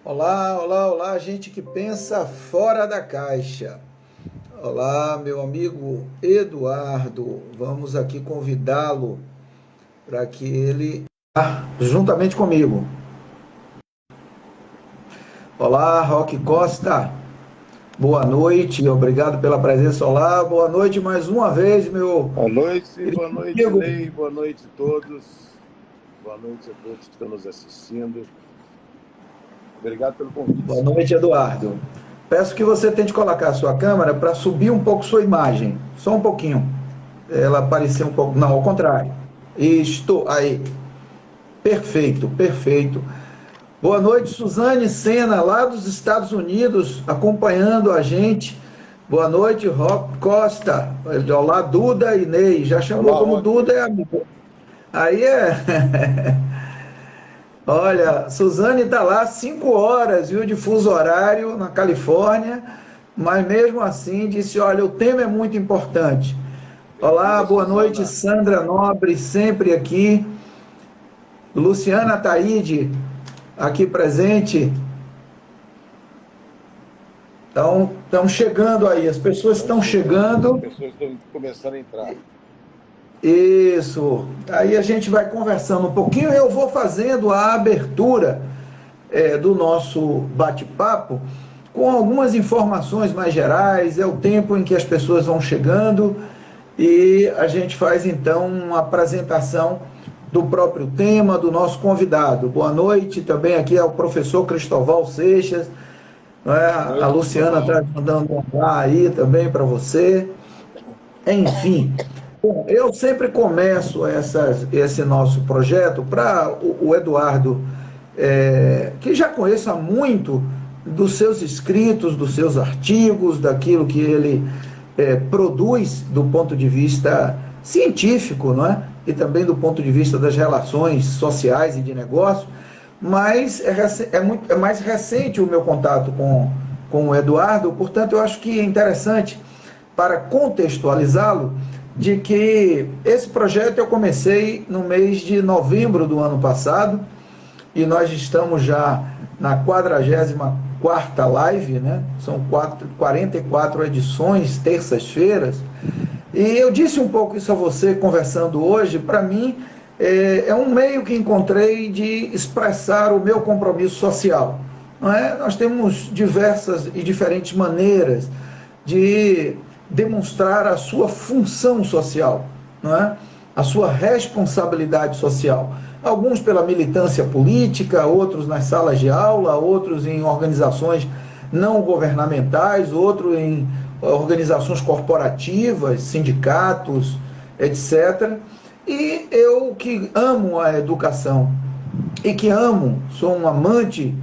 Olá, olá, olá, gente que pensa fora da caixa. Olá, meu amigo Eduardo. Vamos aqui convidá-lo para que ele juntamente comigo. Olá, Roque Costa. Boa noite, obrigado pela presença. Olá, boa noite mais uma vez, meu Boa querido noite, amigo. Ney, boa noite a todos. Boa noite a todos que estão nos assistindo. Obrigado pelo Boa convite. noite, Eduardo. Peço que você tente colocar a sua câmera para subir um pouco sua imagem, só um pouquinho. Ela apareceu um pouco, não, ao contrário. Isto aí. Perfeito, perfeito. Boa noite, Suzane Sena, lá dos Estados Unidos, acompanhando a gente. Boa noite, Rock Costa. Olá, Duda e Ney. Já chamou Olá, como Roque. Duda, é amigo. Aí é. Olha, Suzane está lá 5 horas, viu, de fuso horário na Califórnia, mas mesmo assim disse: olha, o tema é muito importante. Olá, Bem-vinda, boa noite, Suzana. Sandra Nobre, sempre aqui. Luciana Taide, aqui presente. Estão chegando aí, as pessoas Estão estão chegando, as chegando. pessoas estão começando a entrar. Isso. Aí a gente vai conversando um pouquinho e eu vou fazendo a abertura do nosso bate-papo com algumas informações mais gerais. É o tempo em que as pessoas vão chegando e a gente faz então uma apresentação do próprio tema do nosso convidado. Boa noite também aqui ao professor Cristóval Seixas. Boa A noite, Luciana está Cristóval. mandando um olá aí também para você. Enfim, bom, eu sempre começo esse nosso projeto para o Eduardo, que já conheço há muito dos seus escritos, dos seus artigos, daquilo que ele produz do ponto de vista científico, não é? E também do ponto de vista das relações sociais e de negócio, mas é mais recente o meu contato com o Eduardo, portanto eu acho que é interessante para contextualizá-lo de que esse projeto eu comecei no mês de novembro do ano passado e nós estamos já na 44ª live, né? São 44 edições, terças-feiras, e eu disse um pouco isso a você conversando hoje. Para mim é um meio que encontrei de expressar o meu compromisso social, não é? Nós temos diversas e diferentes maneiras de demonstrar a sua função social, não é? A sua responsabilidade social. Alguns pela militância política, outros nas salas de aula, outros em organizações não governamentais, outros em organizações corporativas, sindicatos, etc. E eu que amo a educação e que sou um amante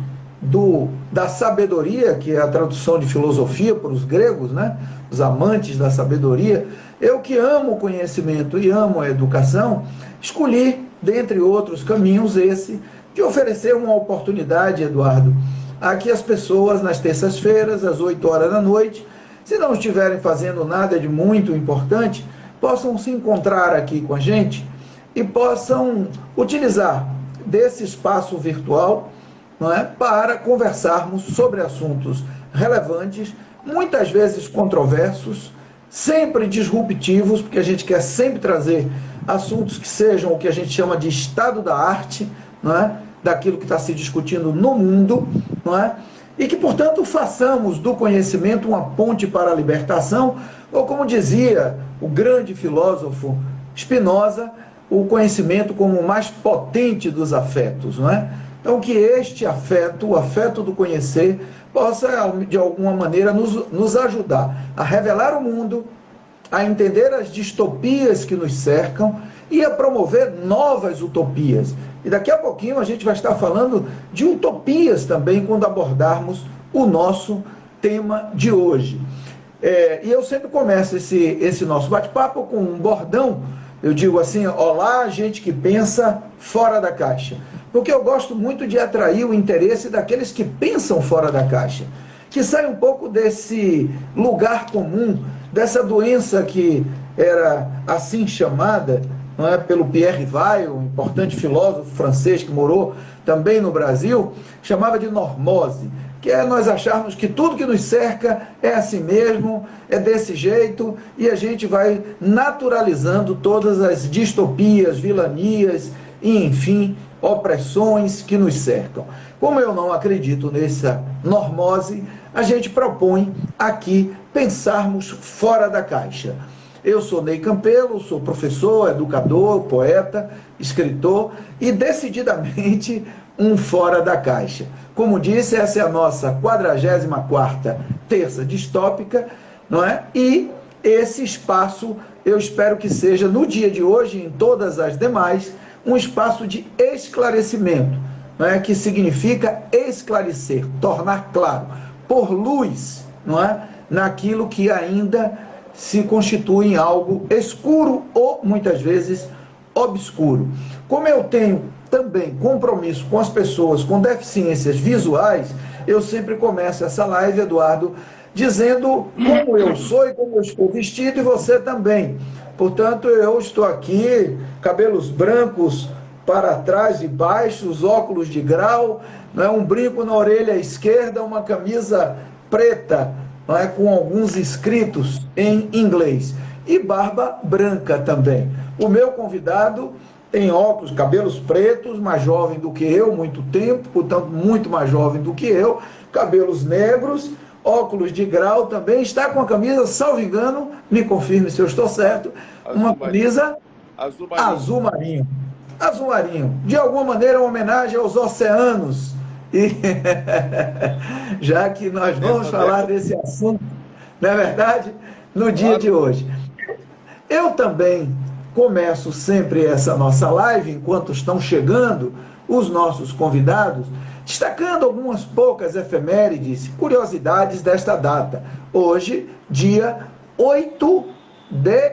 da sabedoria, que é a tradução de filosofia para os gregos, né? Os amantes da sabedoria. Eu que amo o conhecimento e amo a educação, escolhi, dentre outros caminhos, esse de oferecer uma oportunidade, Eduardo, a que as pessoas, nas terças-feiras, às 8 horas da noite, se não estiverem fazendo nada de muito importante, possam se encontrar aqui com a gente e possam utilizar desse espaço virtual, não é, para conversarmos sobre assuntos relevantes, muitas vezes controversos, sempre disruptivos, porque a gente quer sempre trazer assuntos que sejam o que a gente chama de estado da arte, não é, daquilo que está se discutindo no mundo, não é, e que, portanto, façamos do conhecimento uma ponte para a libertação, ou como dizia o grande filósofo Spinoza, o conhecimento como o mais potente dos afetos, não é? Então, que este afeto, o afeto do conhecer, possa, de alguma maneira, nos ajudar a revelar o mundo, a entender as distopias que nos cercam e a promover novas utopias. E daqui a pouquinho a gente vai estar falando de utopias também quando abordarmos o nosso tema de hoje. E eu sempre começo esse nosso bate-papo com um bordão. Eu digo assim: olá, gente que pensa fora da caixa. Porque eu gosto muito de atrair o interesse daqueles que pensam fora da caixa, que saem um pouco desse lugar comum, dessa doença que era assim chamada, não é, pelo Pierre Weil, um importante filósofo francês que morou também no Brasil, chamava de normose, que é nós acharmos que tudo que nos cerca é assim mesmo, é desse jeito, e a gente vai naturalizando todas as distopias, vilanias e, enfim, opressões que nos cercam. Como eu não acredito nessa normose, a gente propõe aqui pensarmos fora da caixa. Eu sou Ney Campelo, sou professor, educador, poeta, escritor e decididamente um fora da caixa. Como disse, essa é a nossa 44ª terça distópica, não é? E esse espaço eu espero que seja no dia de hoje e em todas as demais um espaço de esclarecimento, não é? Que significa esclarecer, tornar claro, pôr luz, não é? Naquilo que ainda se constitui em algo escuro ou, muitas vezes, obscuro. Como eu tenho também compromisso com as pessoas com deficiências visuais, eu sempre começo essa live, Eduardo, dizendo como eu sou e como eu estou vestido, e você também. Portanto, eu estou aqui, cabelos brancos para trás e baixos, óculos de grau, né, um brinco na orelha esquerda, uma camisa preta, com alguns escritos em inglês, e barba branca também. O meu convidado tem óculos, cabelos pretos, mais jovem do que eu, muito tempo, portanto, muito mais jovem do que eu, cabelos negros, óculos de grau também, está com a camisa, salvo engano, me confirme se eu estou certo, uma camisa azul marinho. Azul marinho. De alguma maneira, uma homenagem aos oceanos. E já que nós vamos falar desse assunto, não é verdade? No dia de hoje. Eu também começo sempre essa nossa live, enquanto estão chegando os nossos convidados, destacando algumas poucas efemérides, curiosidades desta data. Hoje, dia 8 de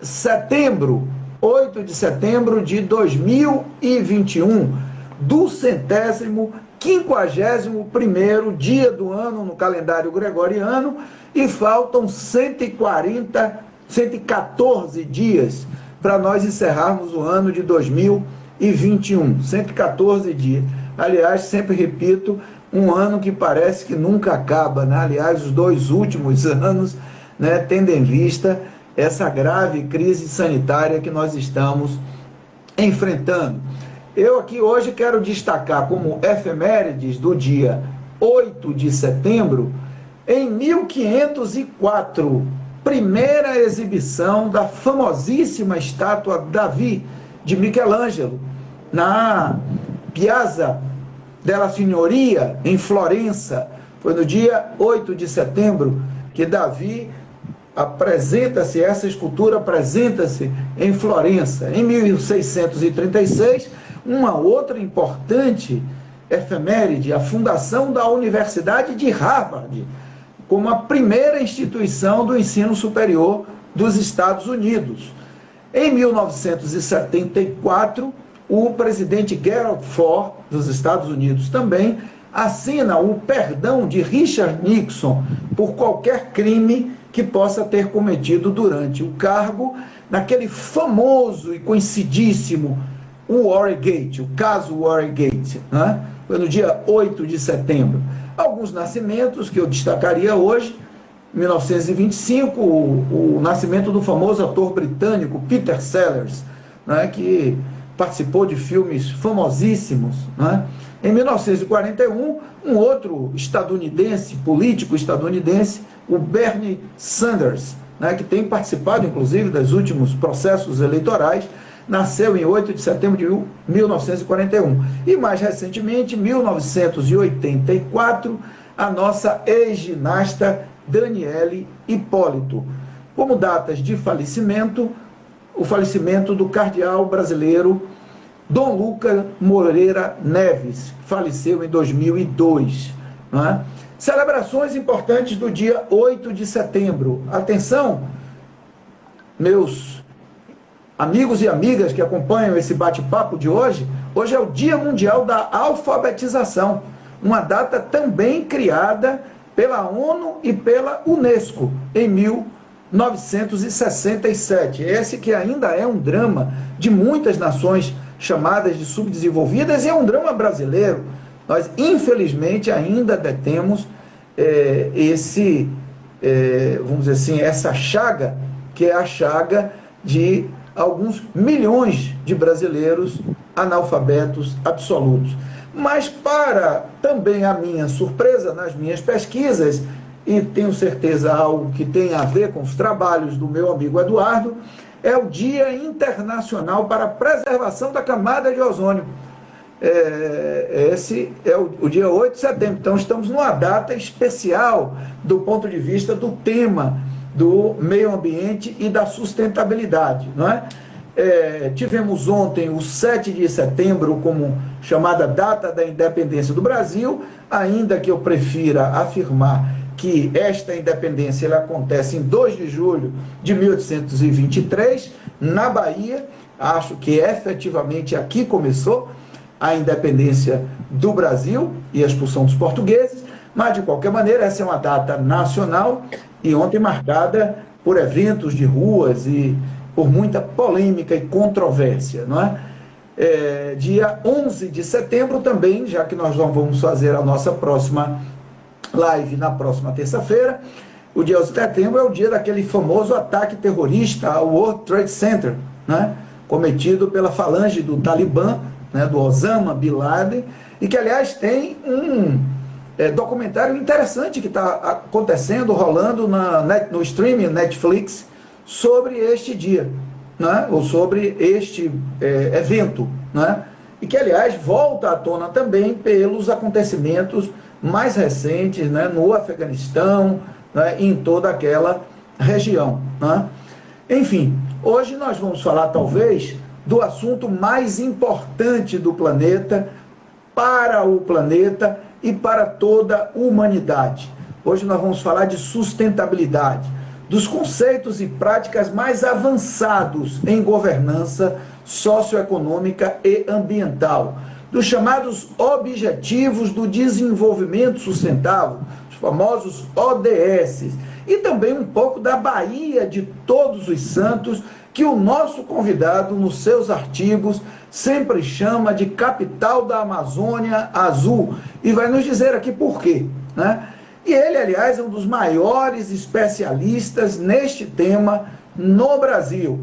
setembro, 8 de setembro de 2021, do 151º dia do ano no calendário gregoriano, e faltam 114 dias para nós encerrarmos o ano de 2021. 114 dias. Aliás, sempre repito, um ano que parece que nunca acaba, né? Aliás, os 2 últimos anos, né, tendo em vista essa grave crise sanitária que nós estamos enfrentando. Eu aqui hoje quero destacar como efemérides do dia 8 de setembro, em 1504, primeira exibição da famosíssima estátua Davi, de Michelangelo, na Piazza della Signoria, em Florença. Foi no dia 8 de setembro que Davi apresenta-se, essa escultura apresenta-se em Florença. Em 1636, uma outra importante efeméride, a fundação da Universidade de Harvard, como a primeira instituição do ensino superior dos Estados Unidos. Em 1974, o presidente Gerald Ford, dos Estados Unidos também, assina o perdão de Richard Nixon por qualquer crime que possa ter cometido durante o cargo, naquele famoso e conhecidíssimo Watergate, o caso Watergate, né? Foi no dia 8 de setembro. Alguns nascimentos que eu destacaria hoje: 1925, o nascimento do famoso ator britânico Peter Sellers, né, que participou de filmes famosíssimos, né? Em 1941, um outro estadunidense, político estadunidense, o Bernie Sanders, né, que tem participado, inclusive, dos últimos processos eleitorais, nasceu em 8 de setembro de 1941. E, mais recentemente, em 1984, a nossa ex-ginasta Daniele Hipólito. Como datas de falecimento, o falecimento do cardeal brasileiro Dom Lucas Moreira Neves, faleceu em 2002. Não é? Celebrações importantes do dia 8 de setembro. Atenção, meus amigos e amigas que acompanham esse bate-papo de hoje, hoje é o Dia Mundial da Alfabetização, uma data também criada pela ONU e pela Unesco em 1967. Esse que ainda é um drama de muitas nações chamadas de subdesenvolvidas e é um drama brasileiro. Nós, infelizmente, ainda detemos vamos dizer assim, essa chaga, que é a chaga de alguns milhões de brasileiros analfabetos absolutos. Mas, para também a minha surpresa nas minhas pesquisas, e tenho certeza algo que tem a ver com os trabalhos do meu amigo Eduardo, é o Dia Internacional para a Preservação da Camada de Ozônio. Esse é o dia 8 de setembro, então estamos numa data especial do ponto de vista do tema do meio ambiente e da sustentabilidade, não é? Tivemos ontem o 7 de setembro como chamada data da independência do Brasil, ainda que eu prefira afirmar que esta independência ela acontece em 2 de julho de 1823, na Bahia. Acho que efetivamente aqui começou a independência do Brasil e a expulsão dos portugueses, mas de qualquer maneira essa é uma data nacional e ontem marcada por eventos de ruas e por muita polêmica e controvérsia, não é? Dia 11 de setembro também, já que nós vamos fazer a nossa próxima live na próxima terça-feira, o dia 11 de setembro é o dia daquele famoso ataque terrorista ao World Trade Center, né? Cometido pela falange do Talibã, né, do Osama Bin Laden, e que, aliás, tem um documentário interessante que está acontecendo, rolando no streaming Netflix, sobre este dia, né, ou sobre este evento, né, e que, aliás, volta à tona também pelos acontecimentos mais recentes, né, no Afeganistão, né, em toda aquela região, né. Enfim, hoje nós vamos falar, talvez, do assunto mais importante do planeta, para o planeta e para toda a humanidade. Hoje nós vamos falar de sustentabilidade, dos conceitos e práticas mais avançados em governança socioeconômica e ambiental, dos chamados Objetivos do Desenvolvimento Sustentável, os famosos ODS, e também um pouco da Bahia de Todos os Santos, que o nosso convidado, nos seus artigos, sempre chama de capital da Amazônia Azul, e vai nos dizer aqui por quê, né? E ele, aliás, é um dos maiores especialistas neste tema no Brasil.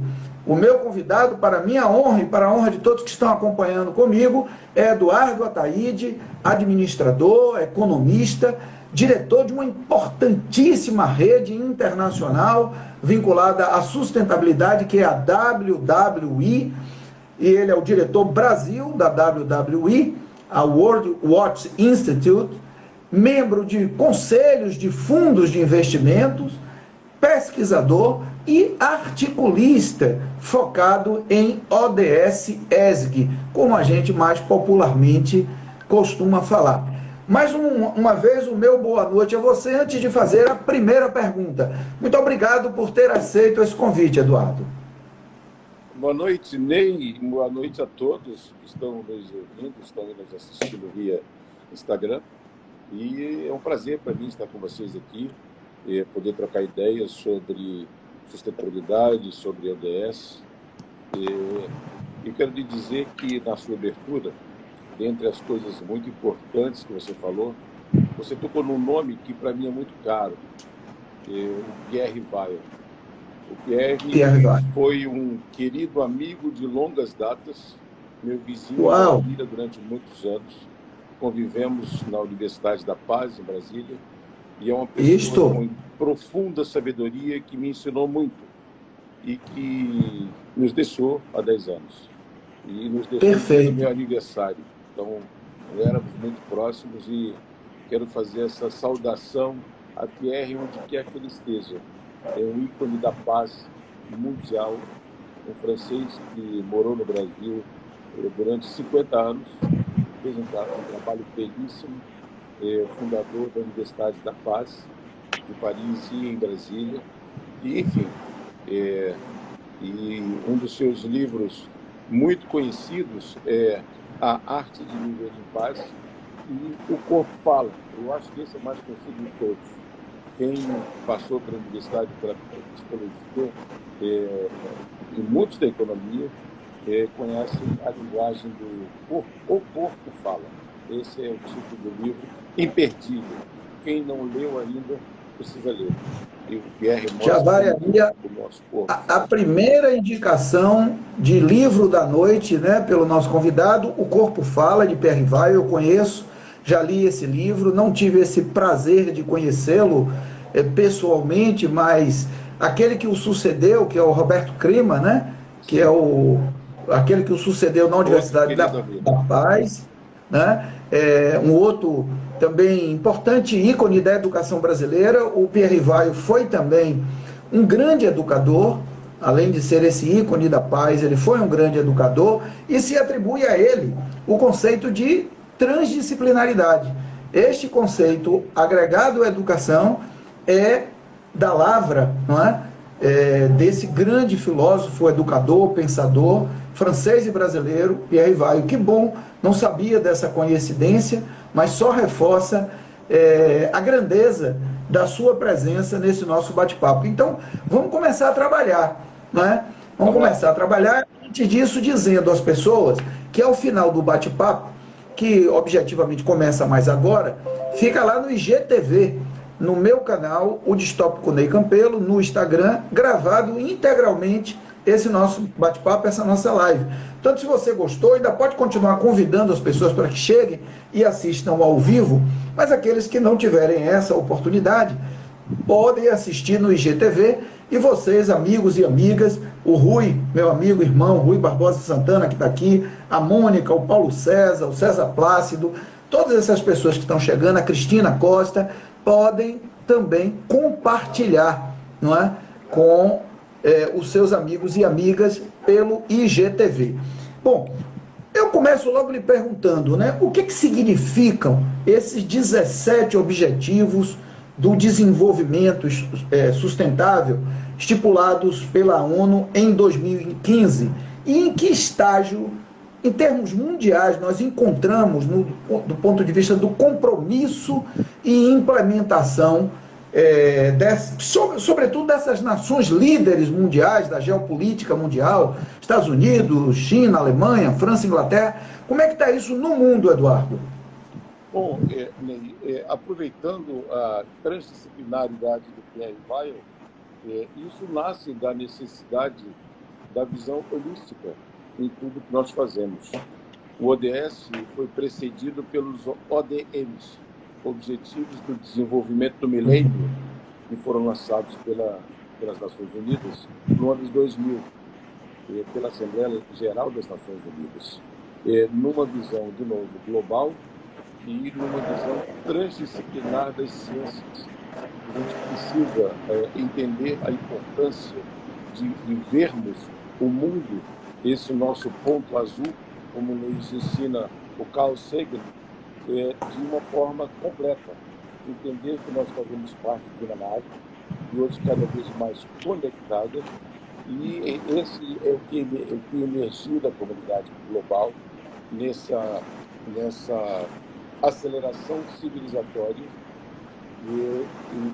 O meu convidado, para minha honra e para a honra de todos que estão acompanhando comigo, é Eduardo Ataide, administrador, economista, diretor de uma importantíssima rede internacional vinculada à sustentabilidade, que é a WWI, e ele é o diretor Brasil da WWI, a World Watch Institute, membro de conselhos de fundos de investimentos, pesquisador e articulista focado em ODS-ESG, como a gente mais popularmente costuma falar. Mais uma vez, o meu boa noite a você, antes de fazer a primeira pergunta. Muito obrigado por ter aceito esse convite, Eduardo. Boa noite, Ney. Boa noite a todos que estão nos ouvindo, estão nos assistindo via Instagram. E é um prazer para mim estar com vocês aqui, poder trocar ideias sobre sustentabilidade, sobre ODS. E quero lhe dizer que, na sua abertura, dentre as coisas muito importantes que você falou, você tocou num nome que para mim é muito caro, o Pierre Weil. O Pierre foi um querido amigo de longas datas, meu vizinho da família durante muitos anos. Convivemos na Universidade da Paz, em Brasília, e é uma pessoa com profunda sabedoria que me ensinou muito e que nos deixou há 10 anos. E nos deixou no meu aniversário. Então, éramos muito próximos e quero fazer essa saudação a Pierre onde quer que ele esteja. É um ícone da paz mundial, um francês que morou no Brasil durante 50 anos, fez um trabalho belíssimo, fundador da Universidade da Paz, de Paris e em Brasília. E, enfim, e um dos seus livros muito conhecidos é A Arte de Viver em Paz e O Corpo Fala. Eu acho que esse é o mais conhecido de todos, quem passou pela universidade, pela psicologia, e muitos da economia, conhecem a linguagem do corpo. O corpo fala. Esse é o título do livro, imperdível. Quem não leu ainda, precisa ler. E o Pierre Já vai mostra aí o nosso corpo. a primeira indicação de livro da noite, né, pelo nosso convidado, O Corpo Fala, de Pierre Weil. Eu conheço, já li esse livro, não tive esse prazer de conhecê-lo pessoalmente, mas aquele que o sucedeu, que é o Roberto Crema, né, que é aquele que o sucedeu na Universidade da Paz, né, um outro também importante ícone da educação brasileira. O Pierre Weil foi também um grande educador, além de ser esse ícone da paz, ele foi um grande educador, e se atribui a ele o conceito de transdisciplinaridade. Este conceito agregado à educação é da lavra, não é? Desse grande filósofo, educador, pensador, francês e brasileiro, Pierre Weil. Que bom, não sabia dessa coincidência, mas só reforça a grandeza da sua presença nesse nosso bate-papo. Então, vamos começar a trabalhar, né? Vamos começar a trabalhar, antes disso, dizendo às pessoas que ao final do bate-papo, que objetivamente começa mais agora, fica lá no IGTV, no meu canal, o Distópico Ney Campelo, no Instagram, gravado integralmente esse nosso bate-papo, essa nossa live. Portanto, se você gostou, ainda pode continuar convidando as pessoas para que cheguem e assistam ao vivo, mas aqueles que não tiverem essa oportunidade, podem assistir no IGTV, e vocês, amigos e amigas, o Rui, meu amigo, irmão, Rui Barbosa Santana, que está aqui, a Mônica, o Paulo César, o César Plácido, todas essas pessoas que estão chegando, a Cristina Costa, podem também compartilhar, não é, com os seus amigos e amigas pelo IGTV. Bom, eu começo logo lhe perguntando, né, o que significam esses 17 objetivos do desenvolvimento sustentável estipulados pela ONU em 2015, e em que estágio, em termos mundiais, nós encontramos do ponto de vista do compromisso e implementação, sobretudo dessas nações líderes mundiais, da geopolítica mundial, Estados Unidos, China, Alemanha, França, Inglaterra. Como é que está isso no mundo, Eduardo? Bom, Ney, aproveitando a transdisciplinaridade do Pierre Weil, isso nasce da necessidade da visão holística em tudo que nós fazemos. O ODS foi precedido pelos ODMs, Objetivos do Desenvolvimento do Milênio, que foram lançados pelas Nações Unidas no ano de 2000, pela Assembleia Geral das Nações Unidas, numa visão, de novo, global e numa visão transdisciplinar das ciências. A gente precisa entender a importância de vermos o mundo, esse nosso ponto azul, como nos ensina o Carl Sagan, de uma forma completa. Entender que nós fazemos parte de uma nave, e hoje cada vez mais conectada, e esse é o que emergiu da comunidade global nessa aceleração civilizatória,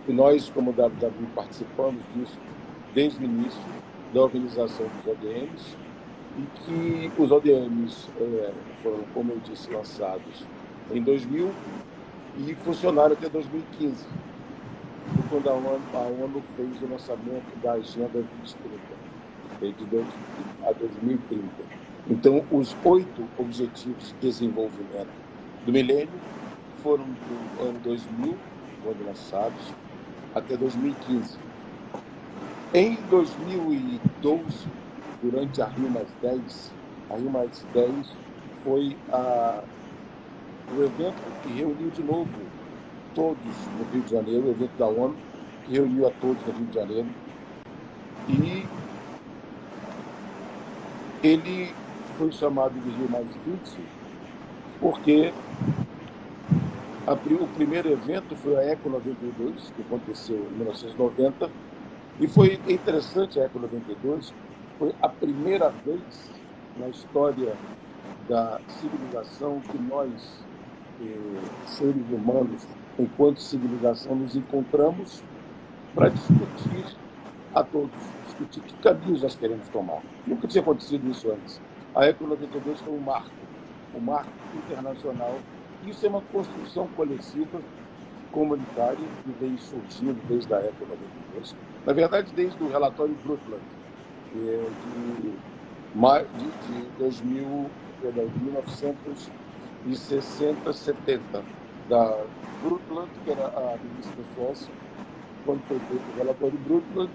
e nós, como WW, participamos disso desde o início da organização dos ODMs, e que os ODMs foram, como eu disse, lançados em 2000 e funcionaram até 2015, quando a ONU fez o lançamento da Agenda 2030, a 2030. Então, os 8 Objetivos de Desenvolvimento do Milênio foram do ano 2000, quando lançados, até 2015. Em 2012, durante a Rio+10, a Rio+10 foi o evento que reuniu de novo todos no Rio de Janeiro, o evento da ONU, que reuniu a todos no Rio de Janeiro. E ele foi chamado de Rio+20 porque o primeiro evento foi a Eco 92, que aconteceu em 1990, e foi interessante. A Eco 92 foi a primeira vez na história da civilização que nós, seres humanos, enquanto civilização, nos encontramos para discutir a todos, discutir que caminhos nós queremos tomar. Nunca tinha acontecido isso antes. A Eco 92 foi um marco internacional. Isso é uma construção coletiva comunitária que vem surgindo desde a Eco 92. Na verdade, desde o relatório Brundtland, de 1960, 70, da Brundtland, que era a ministra da Suécia, quando foi feito o relatório Brundtland,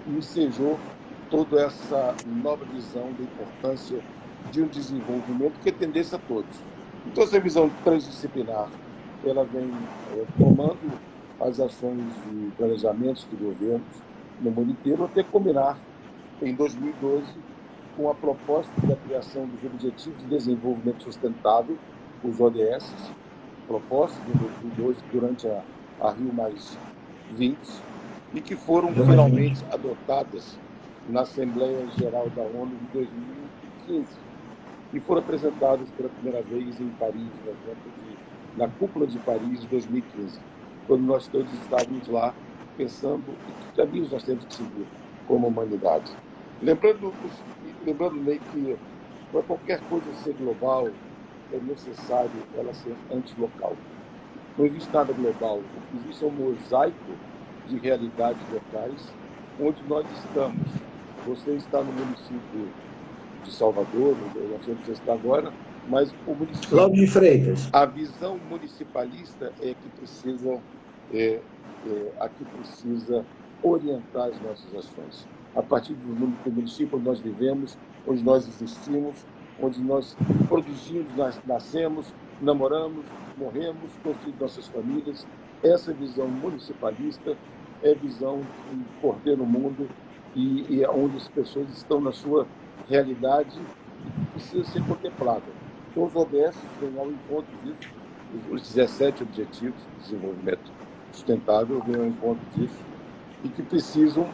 e ensejou toda essa nova visão da importância de um desenvolvimento que atendesse a todos. Então, essa visão transdisciplinar, ela vem tomando as ações de planejamentos de governos no mundo inteiro, até combinar, em 2012, com a proposta da criação dos Objetivos de Desenvolvimento Sustentável, os ODS, propostas em 2012 durante a Rio+20, e que foram finalmente adotadas na Assembleia Geral da ONU em 2015 e foram apresentadas pela primeira vez em Paris, na Cúpula de Paris de 2015, quando nós todos estávamos lá pensando em que caminhos nós temos que seguir como humanidade. Lembrando, Ney, que para qualquer coisa ser global, é necessário ela ser antilocal. Não existe nada global. O que existe é um mosaico de realidades locais onde nós estamos. Você está no município de Salvador, eu não sei onde você está agora, mas o município... Lauro de Freitas. A visão municipalista é que precisa, orientar as nossas ações. A partir do município onde nós vivemos, onde nós existimos, onde nós produzimos, nascemos, namoramos, morremos, construímos nossas famílias. Essa visão municipalista é a visão que coordena o mundo e é onde as pessoas estão na sua realidade e que precisa ser contemplada. Então, os ODS vêm ao encontro disso, os 17 Objetivos de Desenvolvimento Sustentável vêm ao encontro disso e que precisam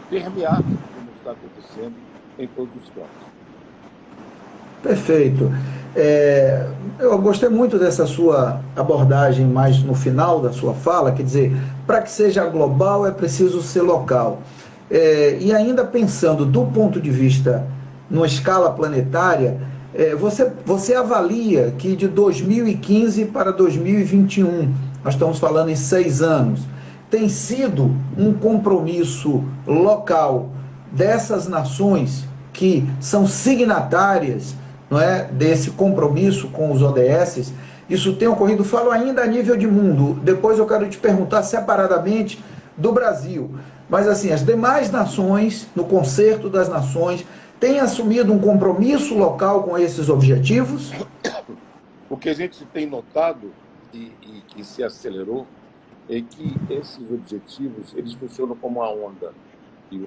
permear como está acontecendo em todos os campos. Perfeito. Eu gostei muito dessa sua abordagem mais no final da sua fala, quer dizer, para que seja global é preciso ser local. E ainda pensando do ponto de vista numa escala planetária, você avalia que de 2015 para 2021, nós estamos falando em 6 anos, tem sido um compromisso local dessas nações que são signatárias, não é, desse compromisso com os ODS. Isso tem ocorrido, falo ainda a nível de mundo, depois eu quero te perguntar separadamente do Brasil, mas assim, as demais nações, no Concerto das Nações, têm assumido um compromisso local com esses objetivos? O que a gente tem notado e que se acelerou é que esses objetivos, eles funcionam como uma onda que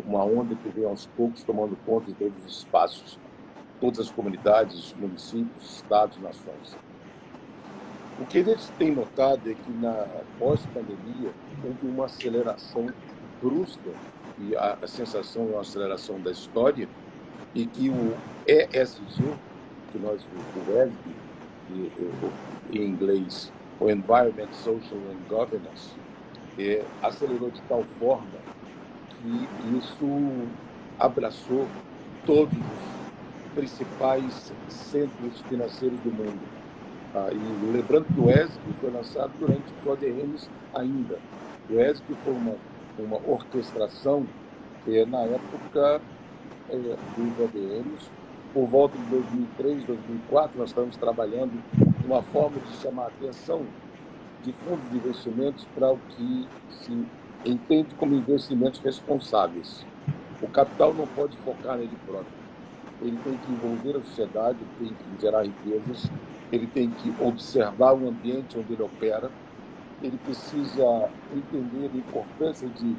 vem aos poucos tomando conta de todos os espaços, todas as comunidades, municípios, estados, nações. O que a gente tem notado é que na pós-pandemia houve uma aceleração brusca, e a sensação é uma aceleração da história, e que o ESG, que o ESG, em inglês, o Environment, Social and Governance, acelerou de tal forma que isso abraçou todos os principais centros financeiros do mundo. E lembrando que o ESG foi lançado durante os ODMs ainda. O ESG foi uma orquestração na época dos ODMs. Por volta de 2003, 2004, nós estamos trabalhando uma forma de chamar a atenção de fundos de investimentos para o que se entende como investimentos responsáveis. O capital não pode focar nele próprio. Ele tem que envolver a sociedade, tem que gerar riquezas, ele tem que observar o ambiente onde ele opera, ele precisa entender a importância de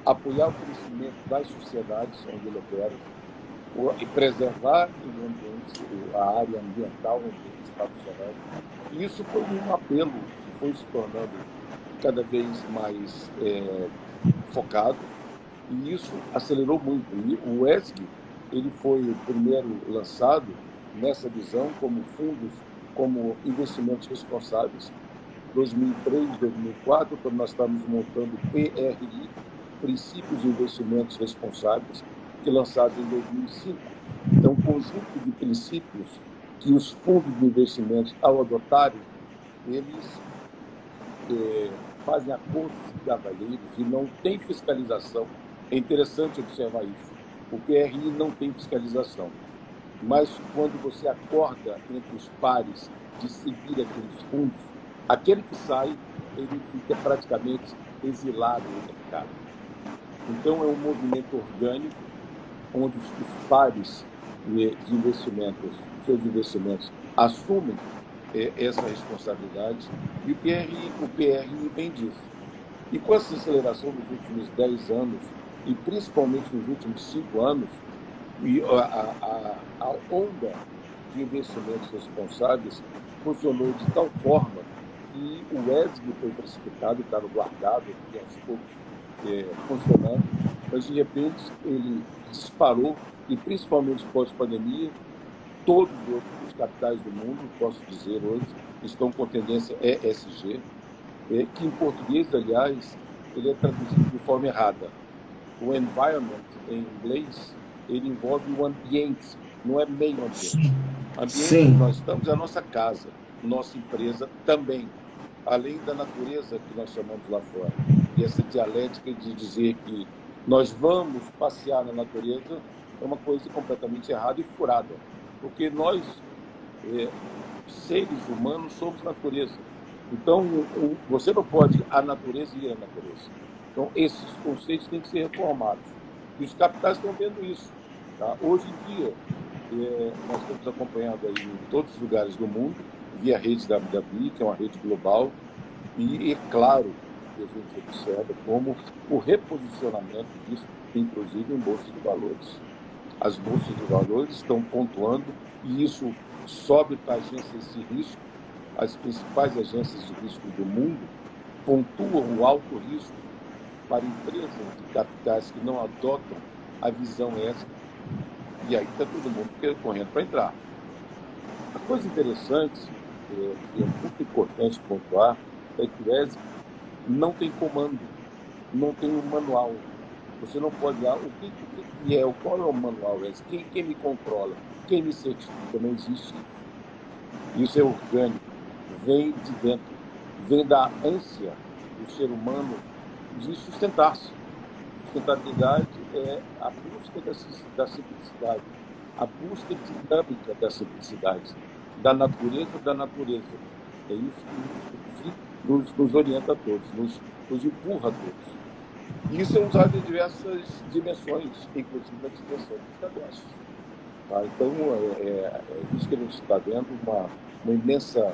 apoiar o crescimento das sociedades onde ele opera e preservar o ambiente, a área ambiental onde ele está funcionando. E isso foi um apelo que foi se tornando cada vez mais focado, e isso acelerou muito. E o ESG, ele foi o primeiro lançado nessa visão como fundos, como investimentos responsáveis, 2003, 2004, quando nós estávamos montando o PRI, Princípios de Investimentos Responsáveis, que lançado em 2005. Então, um conjunto de princípios que os fundos de investimentos, ao adotarem, eles fazem acordos de cavalheiros e não tem fiscalização. É interessante observar isso. O PRI não tem fiscalização. Mas quando você acorda entre os pares de seguir aqueles fundos, aquele que sai, ele fica praticamente exilado no mercado. Então, é um movimento orgânico, onde os pares de investimentos, seus investimentos, assumem essa responsabilidade, e o PRI vem disso. E com essa aceleração dos últimos 10 anos, e principalmente nos últimos 5 anos, e a onda de investimentos responsáveis funcionou de tal forma que o ESG foi precipitado, está no guardado, que aos poucos funcionando, mas de repente ele disparou, e principalmente pós-pandemia, todos os capitais do mundo, posso dizer hoje, estão com tendência ESG, que em português, aliás, ele é traduzido de forma errada. O environment, em inglês, ele envolve o ambiente, não é meio ambiente. O ambiente que nós estamos é a nossa casa, nossa empresa também, além da natureza que nós chamamos lá fora. E essa dialética de dizer que nós vamos passear na natureza é uma coisa completamente errada e furada, porque nós, seres humanos, somos natureza. Então, você não pode ir à natureza e ir à natureza. Então, esses conceitos têm que ser reformados. E os capitais estão vendo isso. Tá? Hoje em dia, nós estamos acompanhando aí em todos os lugares do mundo, via rede WWI, que é uma rede global, e é claro que a gente observa como o reposicionamento disso, inclusive em bolsa de valores. As bolsas de valores estão pontuando, e isso sobe para agências de risco. As principais agências de risco do mundo pontuam o alto risco para empresas de capitais que não adotam a visão ESG. E aí está todo mundo correndo para entrar. A coisa interessante, e é muito importante pontuar, é que o ESG não tem comando, não tem um manual. Você não pode dar o que é, qual é o manual ESG, quem me controla, quem me certifica, não existe isso. Isso é orgânico, vem de dentro, vem da ânsia do ser humano de sustentar-se. Sustentabilidade é a busca da simplicidade, a busca dinâmica da simplicidade, da natureza da natureza. É isso que nos orienta a todos, nos empurra a todos. E isso é usado em diversas dimensões, inclusive na dimensão dos negócios. Tá? Então, é isso que a gente está vendo, uma imensa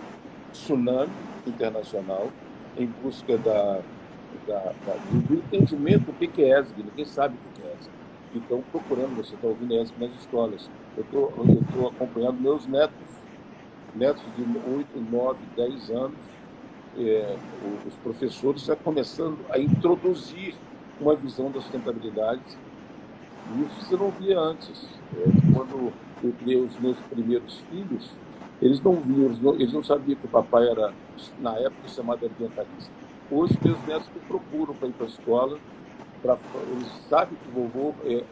tsunami internacional em busca do entendimento do que é ESG. Ninguém sabe o que é ESG. Então, procurando, você está ouvindo ESG nas escolas. Eu estou acompanhando meus netos de 8, 9, 10 anos, os professores já começando a introduzir uma visão da sustentabilidade. E isso você não via antes. Quando eu criei os meus primeiros filhos, eles não viam, eles não sabiam que o papai era, na época, chamado ambientalista. Hoje, meus netos me procuram para ir para a escola, eles sabem que o vovô é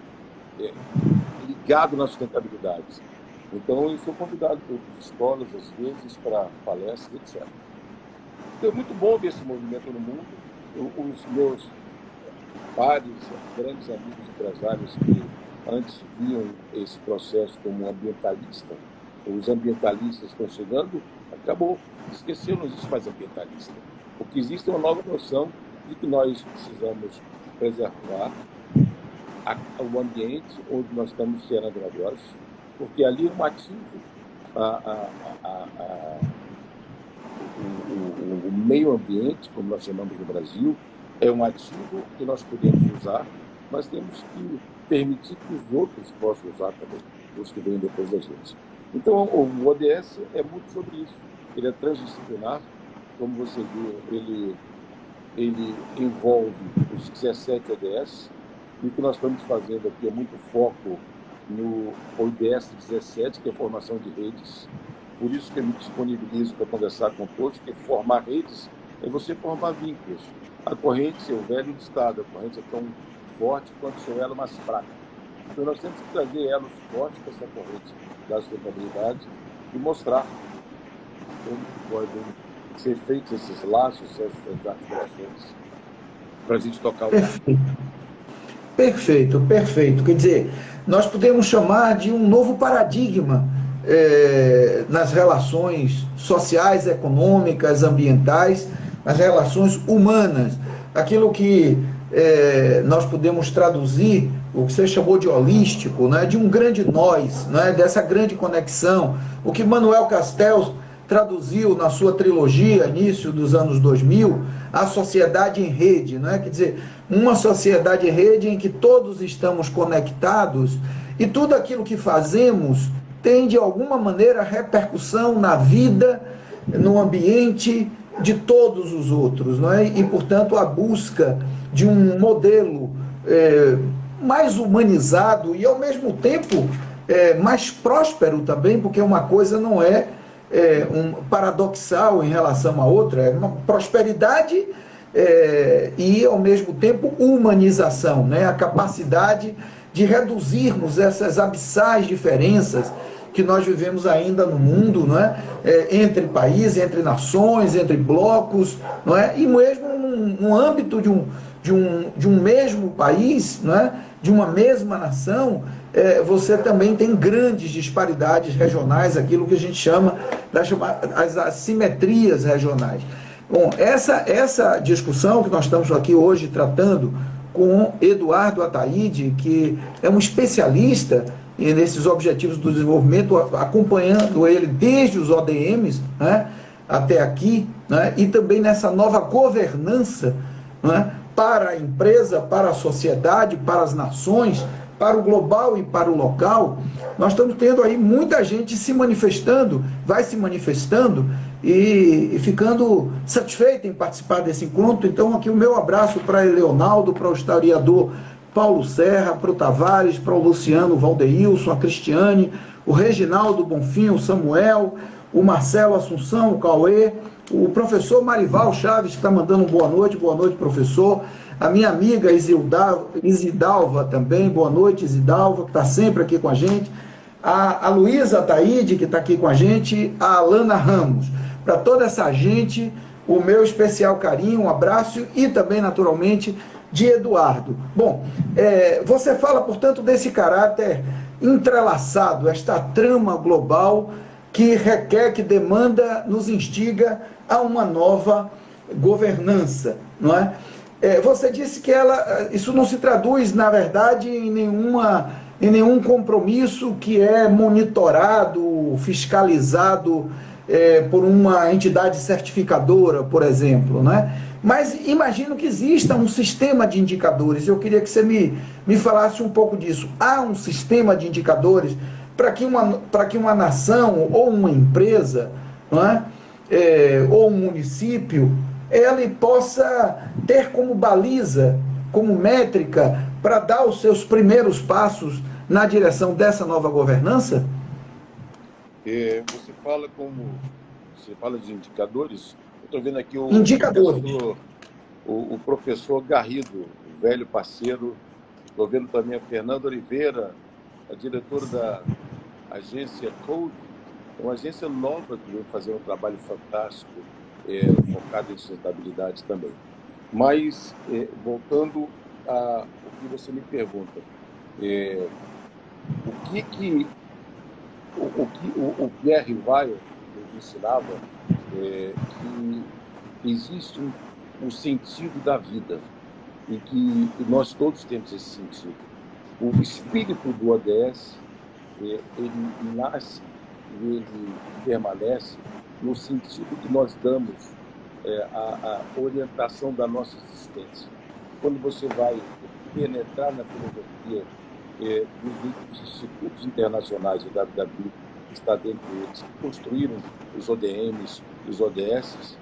ligado na sustentabilidade. Então, eu sou convidado por escolas, às vezes, para palestras, etc. Então, é muito bom ver esse movimento no mundo. Os meus pares, grandes amigos empresários que antes viam esse processo como ambientalista, os ambientalistas estão chegando, acabou, esqueceu, não existe mais ambientalista. O que existe é uma nova noção de que nós precisamos preservar o ambiente onde nós estamos gerando negócios, porque ali é um ativo, o meio ambiente, como nós chamamos no Brasil, é um ativo que nós podemos usar, mas temos que permitir que os outros possam usar também, os que vêm depois da gente. Então, o ODS é muito sobre isso. Ele é transdisciplinar, como você viu, ele envolve os 17 ODS, e o que nós estamos fazendo aqui é muito foco no ODS 17, que é a formação de redes. por isso que eu me disponibilizo para conversar com todos, porque formar redes é você formar vínculos. A corrente, é o velho ditado, a corrente é tão forte quanto o seu elo mais fraco. Então nós temos que trazer elos fortes para essa corrente da sustentabilidade e mostrar como podem ser feitos esses laços, essas articulações, para a gente tocar o Perfeito. Perfeito, perfeito. Quer dizer, nós podemos chamar de um novo paradigma nas relações sociais, econômicas, ambientais, nas relações humanas. Aquilo que nós podemos traduzir, o que você chamou de holístico, né, de um grande nós, né, dessa grande conexão. O que Manuel Castells traduziu na sua trilogia, início dos anos 2000, a sociedade em rede, não é? Quer dizer, uma sociedade em rede em que todos estamos conectados e tudo aquilo que fazemos tem, de alguma maneira, repercussão na vida, no ambiente de todos os outros, não é? E, portanto, a busca de um modelo mais humanizado e, ao mesmo tempo, mais próspero também, porque uma coisa não é paradoxal em relação à outra, é uma prosperidade e, ao mesmo tempo, humanização, né? A capacidade de reduzirmos essas abissais diferenças que nós vivemos ainda no mundo, não é? Entre países, entre nações, entre blocos, não é? E mesmo no âmbito de um mesmo país, não é? De uma mesma nação, você também tem grandes disparidades regionais, aquilo que a gente chama das assimetrias regionais. Bom, essa discussão que nós estamos aqui hoje tratando com Eduardo Ataíde, que é um especialista nesses objetivos do desenvolvimento, acompanhando ele desde os ODMs, né, até aqui, né, e também nessa nova governança, né, para a empresa, para a sociedade, para as nações, para o global e para o local. Nós estamos tendo aí muita gente se manifestando, vai se manifestando e ficando satisfeita em participar desse encontro. Então, aqui o meu abraço para Leonardo, para o historiador Paulo Serra, para o Tavares, para o Luciano Valdeilson, a Cristiane, o Reginaldo Bonfim, o Samuel, o Marcelo Assunção, o Cauê, o professor Marival Chaves, que está mandando boa noite, professor. A minha amiga Isidalva também, boa noite, Isidalva, que está sempre aqui com a gente. A Luísa Ataíde, que está aqui com a gente. A Alana Ramos. Para toda essa gente, o meu especial carinho, um abraço e também, naturalmente, de Eduardo. Bom, você fala, portanto, desse caráter entrelaçado, esta trama global que requer, que demanda, nos instiga a uma nova governança, não é? Você disse que isso não se traduz, na verdade, em nenhum compromisso que é monitorado, fiscalizado por uma entidade certificadora, por exemplo, né? Mas imagino que exista um sistema de indicadores. Eu queria que você me falasse um pouco disso. Há um sistema de indicadores para que uma nação ou uma empresa, não é? Ou um município, ele possa ter como baliza, como métrica, para dar os seus primeiros passos na direção dessa nova governança? Você fala de indicadores. Eu estou vendo aqui o professor Garrido, velho parceiro. Estou vendo também a Fernanda Oliveira, a diretora da agência Code, uma agência nova que vem fazer um trabalho fantástico, focado em sustentabilidade também. Mas, voltando ao que você me pergunta, o Pierre Weil nos ensinava que existe um sentido da vida e que nós todos temos esse sentido. O espírito do ODS, ele nasce e ele permanece no sentido que nós damos a orientação da nossa existência. Quando você vai penetrar na filosofia dos institutos internacionais do WWI, que está dentro deles, que construíram os ODMs, os ODS,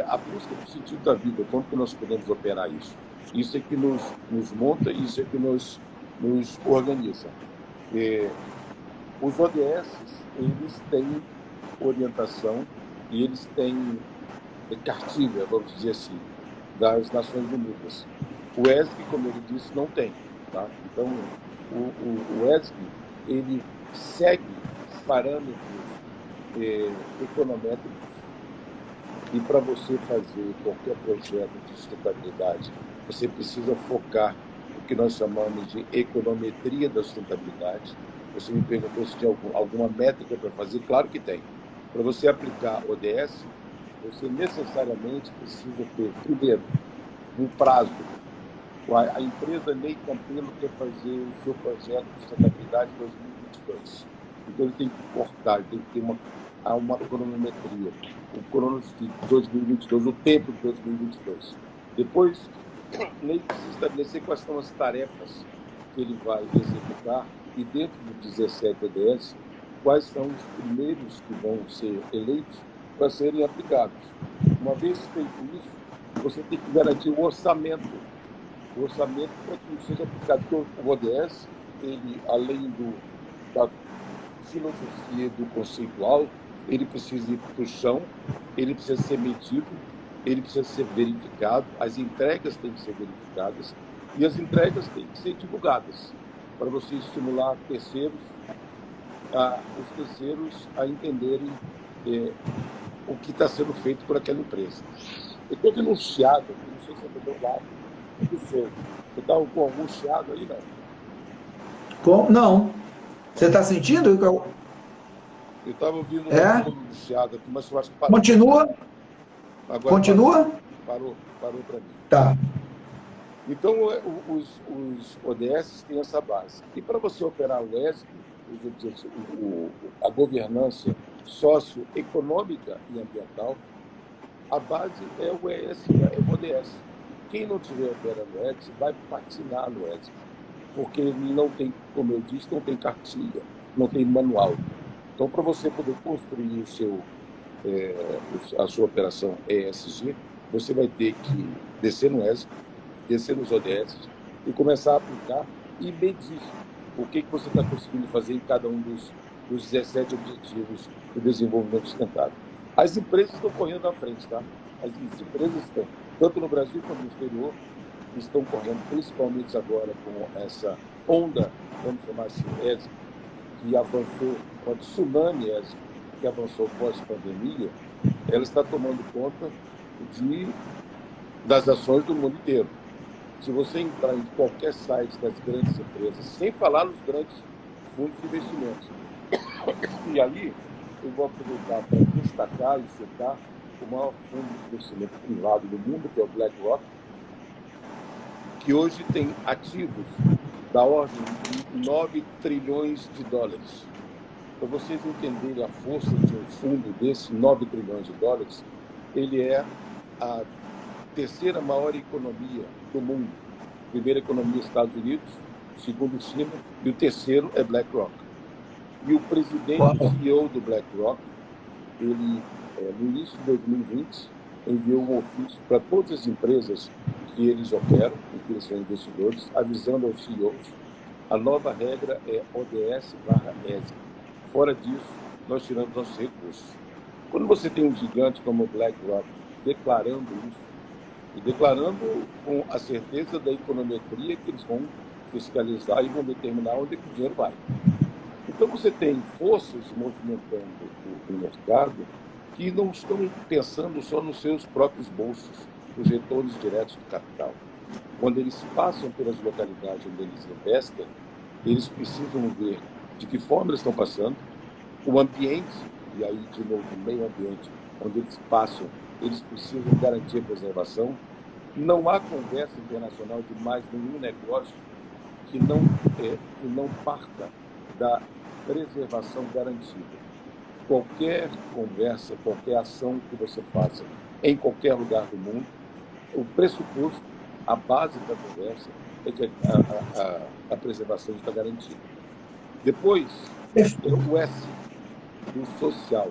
a busca do sentido da vida, como que nós podemos operar isso? Isso é que nos monta, isso é que nos organiza. Os ODS, eles têm orientação e eles têm cartilha, vamos dizer assim, das Nações Unidas. O ESG, como ele disse, não tem. Tá? Então, o ESG, ele segue parâmetros econométricos e para você fazer qualquer projeto de sustentabilidade, você precisa focar o que nós chamamos de econometria da sustentabilidade. Você me perguntou se tinha alguma métrica para fazer. Claro que tem. Para você aplicar ODS, você necessariamente precisa ter, primeiro, um prazo. A empresa Ney Campelo quer fazer o seu projeto de sustentabilidade em 2022. Então, ele tem que cortar, ele tem que ter uma cronometria. O cronômetro de 2022, o tempo de 2022. Depois, Ney precisa estabelecer quais são as tarefas que ele vai executar e, dentro dos 17 ODS, quais são os primeiros que vão ser eleitos para serem aplicados. Uma vez feito isso, você tem que garantir o orçamento para que isso seja aplicado. Porque o ODS, ele, além da filosofia do conceitual, ele precisa ir para o chão, ele precisa ser medido, ele precisa ser verificado, as entregas têm que ser verificadas e as entregas têm que ser divulgadas para você estimular terceiros, os terceiros a entenderem o que está sendo feito por aquela empresa. Eu estou vendo um chiado aqui, não sei se é do meu lado, é do seu. Você está com algum chiado aí, não? Não. Você está sentindo? Eu estava ouvindo um chiado aqui, mas eu acho que parou. Continua? Agora continua? Parou para mim. Tá. Então, os ODS têm essa base. E para você operar o ESG, a governança socioeconômica e ambiental, a base é o ESG, é o ODS. Quem não estiver operando o ESG vai patinar no ESG, porque ele não tem, como eu disse, não tem cartilha, não tem manual. Então, para você poder construir a sua operação ESG, você vai ter que descer no ESG, descer nos ODS e começar a aplicar e medir o que você está conseguindo fazer em cada um dos 17 objetivos do desenvolvimento sustentável. As empresas estão correndo à frente, tá? As empresas estão, tanto no Brasil quanto no exterior, estão correndo, principalmente agora com essa onda, vamos chamar assim, ESG, que avançou, uma tsunami ESG, que avançou pós-pandemia, ela está tomando conta das ações do mundo inteiro. Se você entrar em qualquer site das grandes empresas, sem falar nos grandes fundos de investimentos, e ali eu vou aproveitar para destacar e citar o maior fundo de investimento privado do mundo, que é o BlackRock, que hoje tem ativos da ordem de 9 trilhões de dólares. Para vocês entenderem a força de um fundo desse, 9 trilhões de dólares, ele é a terceira maior economia do mundo. Primeira economia Estados Unidos, segundo China, e o terceiro é BlackRock. E o presidente e CEO do BlackRock, ele, no início de 2020, enviou um ofício para todas as empresas que eles operam, em que eles são investidores, avisando aos CEOs, a nova regra é ODS/ESG. Fora disso, nós tiramos nossos recursos. Quando você tem um gigante como o BlackRock declarando isso, e declarando com a certeza da econometria que eles vão fiscalizar e vão determinar onde é que o dinheiro vai. Então você tem forças movimentando o mercado que não estão pensando só nos seus próprios bolsos, nos retornos diretos do capital. Quando eles passam pelas localidades onde eles investem, eles precisam ver de que forma eles estão passando, o ambiente, e aí, de novo, o meio ambiente, onde eles passam, eles precisam garantir a preservação. Não há conversa internacional de mais nenhum negócio que não parta da preservação garantida. Qualquer conversa, qualquer ação que você faça em qualquer lugar do mundo, o pressuposto, a base da conversa é que a preservação está garantida. Depois, o S, do social.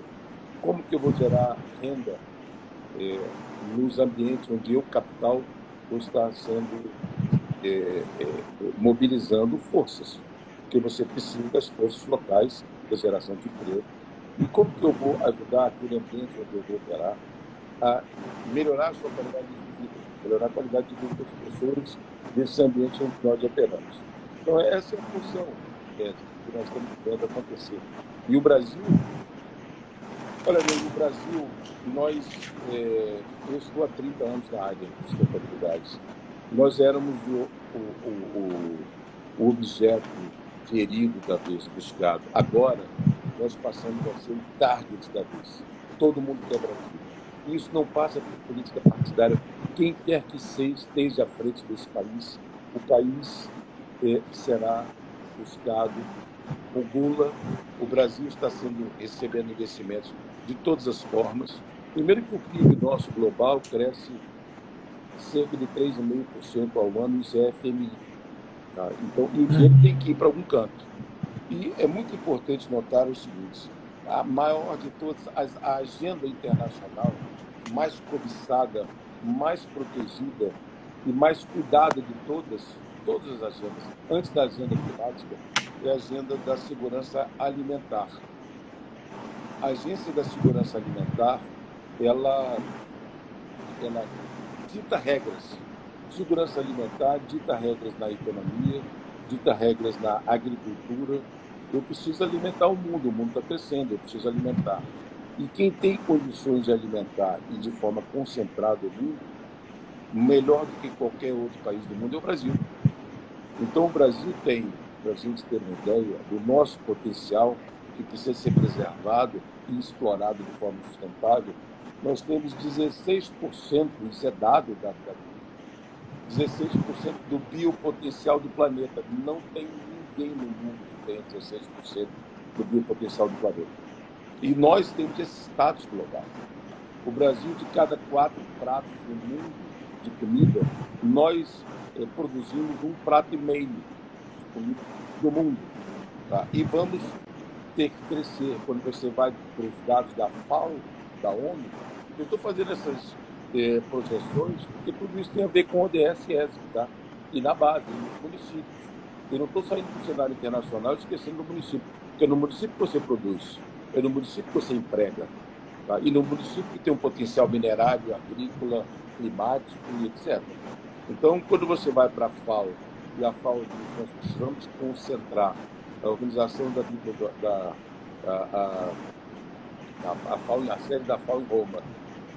Como que eu vou gerar renda nos ambientes onde o capital está sendo mobilizando forças? Porque você precisa das forças locais da geração de emprego, E como que eu vou ajudar aquele ambiente onde eu vou operar a melhorar a sua qualidade de vida, melhorar a qualidade de vida das pessoas desse ambiente onde nós operamos. Então, essa é a função que nós estamos vendo acontecer. E o Brasil, olha, no Brasil, eu estou há 30 anos na área de sustentabilidade. Nós éramos o objeto querido da vez, buscado. Agora, nós passamos a ser o target da vez. Todo mundo quer Brasil. Isso não passa por política partidária. Quem quer que esteja à frente desse país, o país será buscado. O Lula, o Brasil está recebendo investimentos de todas as formas. Primeiro que o PIB nosso global cresce cerca de 3,5% ao ano, isso é FMI. Tá? Então, e o dinheiro tem que ir para algum canto. E é muito importante notar o seguinte: a maior de todas, a agenda internacional mais cobiçada, mais protegida e mais cuidada de todas as agendas, antes da agenda climática, é a agenda da segurança alimentar. A Agência da Segurança Alimentar, ela dita regras. Segurança alimentar dita regras na economia, dita regras na agricultura. Eu preciso alimentar o mundo está crescendo, eu preciso alimentar. E quem tem condições de alimentar e de forma concentrada o mundo, melhor do que qualquer outro país do mundo, é o Brasil. Então o Brasil tem, para a gente ter uma ideia do nosso potencial, que precisa ser preservado e explorado de forma sustentável, nós temos 16%, isso é dado da 16% do biopotencial do planeta. Não tem ninguém no mundo que tenha 16% do biopotencial do planeta. E nós temos esse status global. O Brasil, de cada 4 pratos no mundo de comida, nós produzimos 1,5 prato de comida do mundo. Tá? E vamos ter que crescer. Quando você vai para os dados da FAO, da ONU, eu estou fazendo essas projeções porque tudo isso tem a ver com o ODS e ESG, tá? E na base, nos municípios. Eu não estou saindo do cenário internacional esquecendo do município, porque é no município que você produz, é no município que você emprega, tá? E no município que tem um potencial minerário, agrícola, climático e etc. Então, quando você vai para a FAO, e a FAO diz que nós precisamos concentrar a organização a FAO, a sede da FAO em Roma,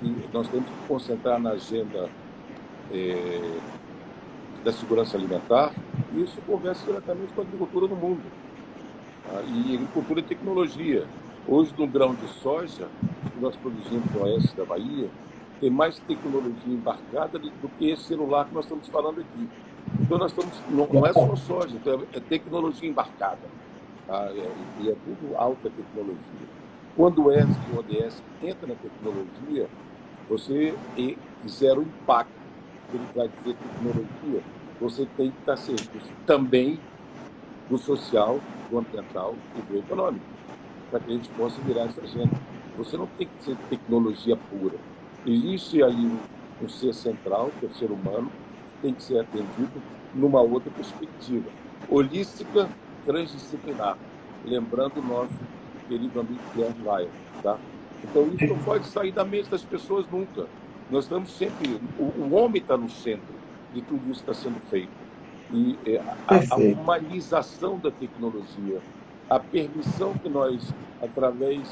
e nós temos que concentrar na agenda da segurança alimentar, e isso conversa diretamente com a agricultura no mundo. Tá? E agricultura e tecnologia. Hoje, no grão de soja que nós produzimos no oeste da Bahia, tem mais tecnologia embarcada do que esse celular que nós estamos falando aqui. Então, não é só soja, então é tecnologia embarcada. Tá? E é tudo alta tecnologia. Quando o ESG e o ODS entra na tecnologia, você fizer o impacto, ele vai dizer tecnologia, você tem que estar serviço também do social, do ambiental e do econômico, para que a gente possa virar essa agenda. Você não tem que ser tecnologia pura. Existe aí um ser central, que é o ser humano, que tem que ser atendido numa outra perspectiva, holística, transdisciplinar, lembrando o nosso querido amigo Pierre Weil, tá? Então, isso não pode sair da mente das pessoas nunca. Nós estamos sempre... O homem está no centro de tudo isso que está sendo feito. E a humanização da tecnologia, a permissão que nós, através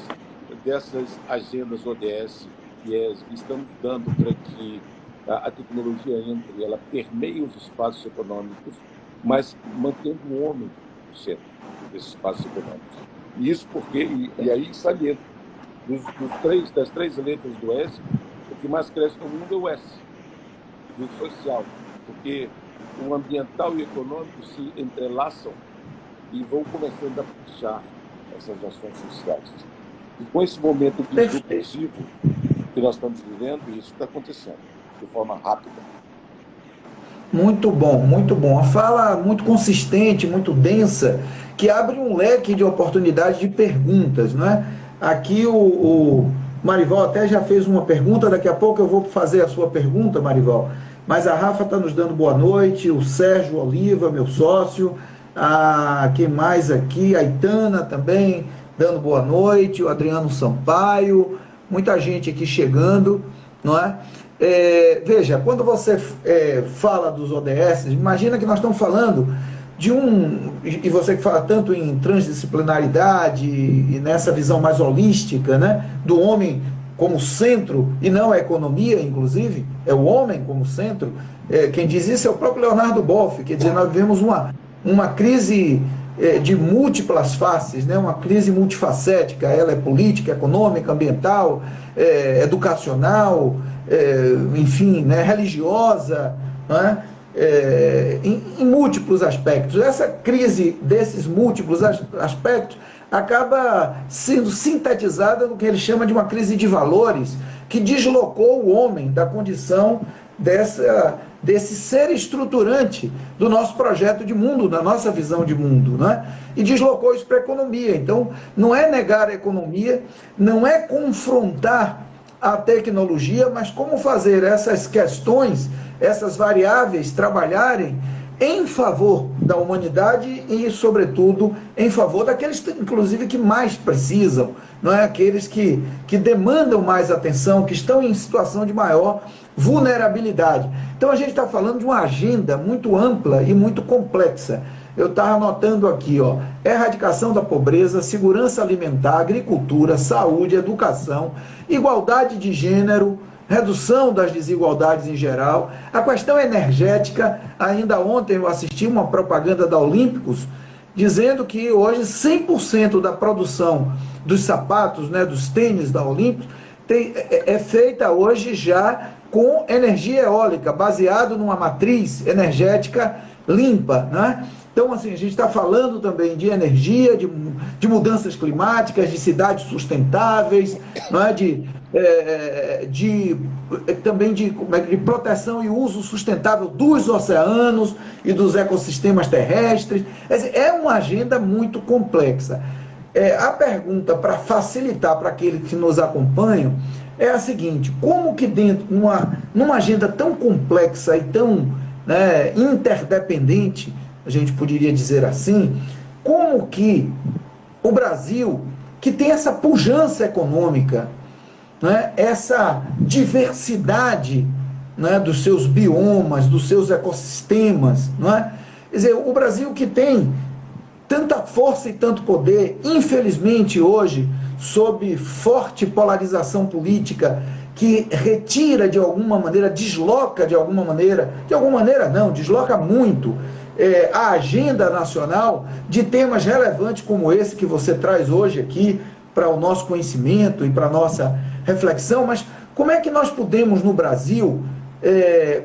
dessas agendas ODS e ESG, estamos dando para que a tecnologia entre, ela permeie os espaços econômicos, mas mantendo o homem no centro desses espaços econômicos. E isso porque... E aí saliento. Das 3 letras do S, o que mais cresce no mundo é o S, do social, porque o ambiental e o econômico se entrelaçam e vão começando a puxar essas ações sociais. E com esse momento disruptivo que nós estamos vivendo, isso está acontecendo de forma rápida. Muito bom, muito bom. Uma fala muito consistente, muito densa, que abre um leque de oportunidades de perguntas, não é? Aqui o Marival até já fez uma pergunta, daqui a pouco eu vou fazer a sua pergunta, Marival, mas a Rafa está nos dando boa noite, o Sérgio Oliva, meu sócio, quem mais aqui? A Itana também, dando boa noite, o Adriano Sampaio, muita gente aqui chegando, não é? Veja, quando você fala dos ODS, imagina que nós estamos falando de e você que fala tanto em transdisciplinaridade e nessa visão mais holística, né, do homem como centro, e não a economia, inclusive, é o homem como centro. Quem diz isso é o próprio Leonardo Boff, quer dizer, nós vivemos uma crise de múltiplas faces, né? Uma crise multifacética, ela é política, econômica, ambiental, educacional, enfim, né? Religiosa, né? Em múltiplos aspectos. Essa crise desses múltiplos aspectos acaba sendo sintetizada no que ele chama de uma crise de valores, que deslocou o homem da condição desse ser estruturante do nosso projeto de mundo, da nossa visão de mundo, né? E deslocou isso para a economia. Então, não é negar a economia, não é confrontar a tecnologia, mas como fazer essas questões, essas variáveis trabalharem em favor da humanidade e, sobretudo, em favor daqueles, inclusive, que mais precisam, não é? Aqueles que demandam mais atenção, que estão em situação de maior vulnerabilidade. Então, a gente está falando de uma agenda muito ampla e muito complexa. Eu estava anotando aqui, ó, erradicação da pobreza, segurança alimentar, agricultura, saúde, educação, igualdade de gênero, redução das desigualdades em geral, a questão energética. Ainda ontem eu assisti uma propaganda da Olímpicos dizendo que hoje 100% da produção dos sapatos, né, dos tênis da Olímpicos é feita hoje já com energia eólica, baseado numa matriz energética limpa, né? Então, assim, a gente está falando também de energia, de mudanças climáticas, de cidades sustentáveis, não é? Também de proteção e uso sustentável dos oceanos e dos ecossistemas terrestres. É uma agenda muito complexa. A pergunta, para facilitar para aqueles que nos acompanham, é a seguinte: como que dentro, numa agenda tão complexa e tão, né, interdependente, a gente poderia dizer assim, como que o Brasil, que tem essa pujança econômica, né, essa diversidade, né, dos seus biomas, dos seus ecossistemas, não é? Quer dizer, o Brasil que tem tanta força e tanto poder, infelizmente hoje, sob forte polarização política, que retira de alguma maneira, desloca de alguma maneira não, desloca muito a agenda nacional de temas relevantes como esse que você traz hoje aqui para o nosso conhecimento e para a nossa reflexão. Mas como é que nós podemos no Brasil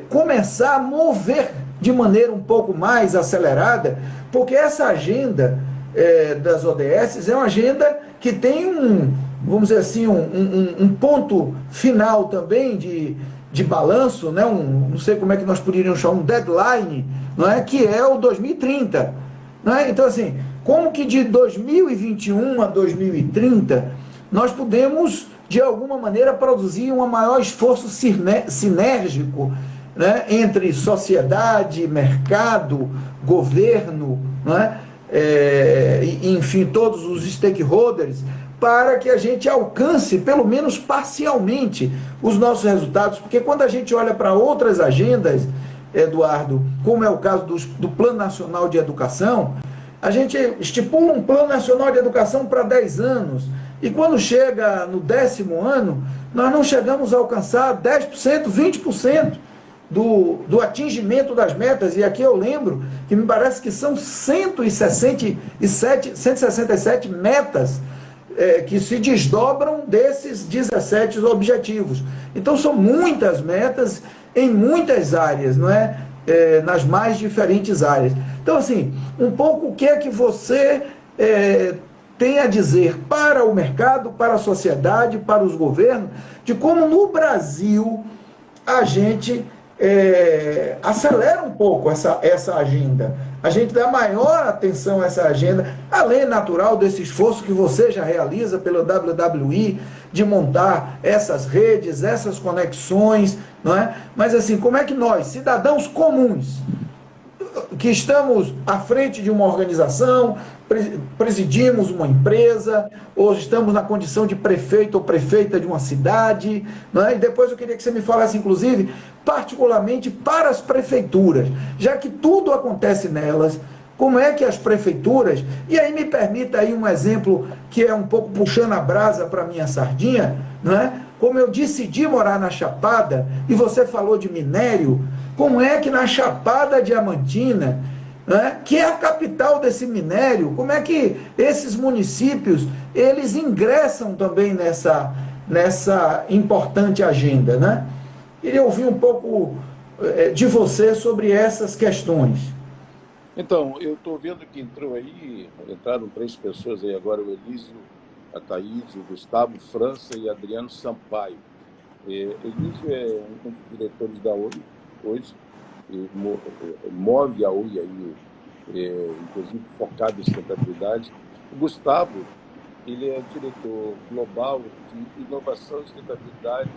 começar a mover de maneira um pouco mais acelerada, porque essa agenda das ODS é uma agenda que tem vamos dizer assim, um ponto final também de balanço, né? Não sei como é que nós poderíamos chamar, um deadline, não é? Que é o 2030. Não é? Então, assim, como que de 2021 a 2030 nós podemos, de alguma maneira, produzir um maior esforço sinérgico, né, entre sociedade, mercado, governo, né, enfim, todos os stakeholders, para que a gente alcance, pelo menos parcialmente, os nossos resultados. Porque quando a gente olha para outras agendas, Eduardo, como é o caso do Plano Nacional de Educação, a gente estipula um Plano Nacional de Educação para 10 anos, e quando chega no 10º ano, nós não chegamos a alcançar 10%, 20% do atingimento das metas. E aqui eu lembro que me parece que são 167 metas que se desdobram desses 17 objetivos. Então são muitas metas em muitas áreas, não é? Nas mais diferentes áreas. Então, assim, um pouco o que é que você tem a dizer para o mercado, para a sociedade, para os governos, de como no Brasil a gente acelera um pouco essa agenda. A gente dá maior atenção a essa agenda, além, natural, desse esforço que você já realiza pelo WWI, de montar essas redes, essas conexões, não é? Mas, assim, como é que nós, cidadãos comuns, que estamos à frente de uma organização, presidimos uma empresa, ou estamos na condição de prefeito ou prefeita de uma cidade, não é? E depois eu queria que você me falasse, inclusive, particularmente para as prefeituras, já que tudo acontece nelas, como é que as prefeituras, e aí me permita aí um exemplo que é um pouco puxando a brasa para a minha sardinha, não é? Como eu decidi morar na Chapada, e você falou de minério, como é que na Chapada Diamantina, né, que é a capital desse minério, como é que esses municípios, eles ingressam também nessa importante agenda, né? Queria ouvir um pouco de você sobre essas questões. Então, eu estou vendo que entraram 3 pessoas aí agora, o Elísio, a Thaís, o Gustavo França e Adriano Sampaio. Elísio é um dos diretores da Oi hoje, move a Oi aí, inclusive focado em sustentabilidade. O Gustavo, ele é diretor global de inovação e sustentabilidade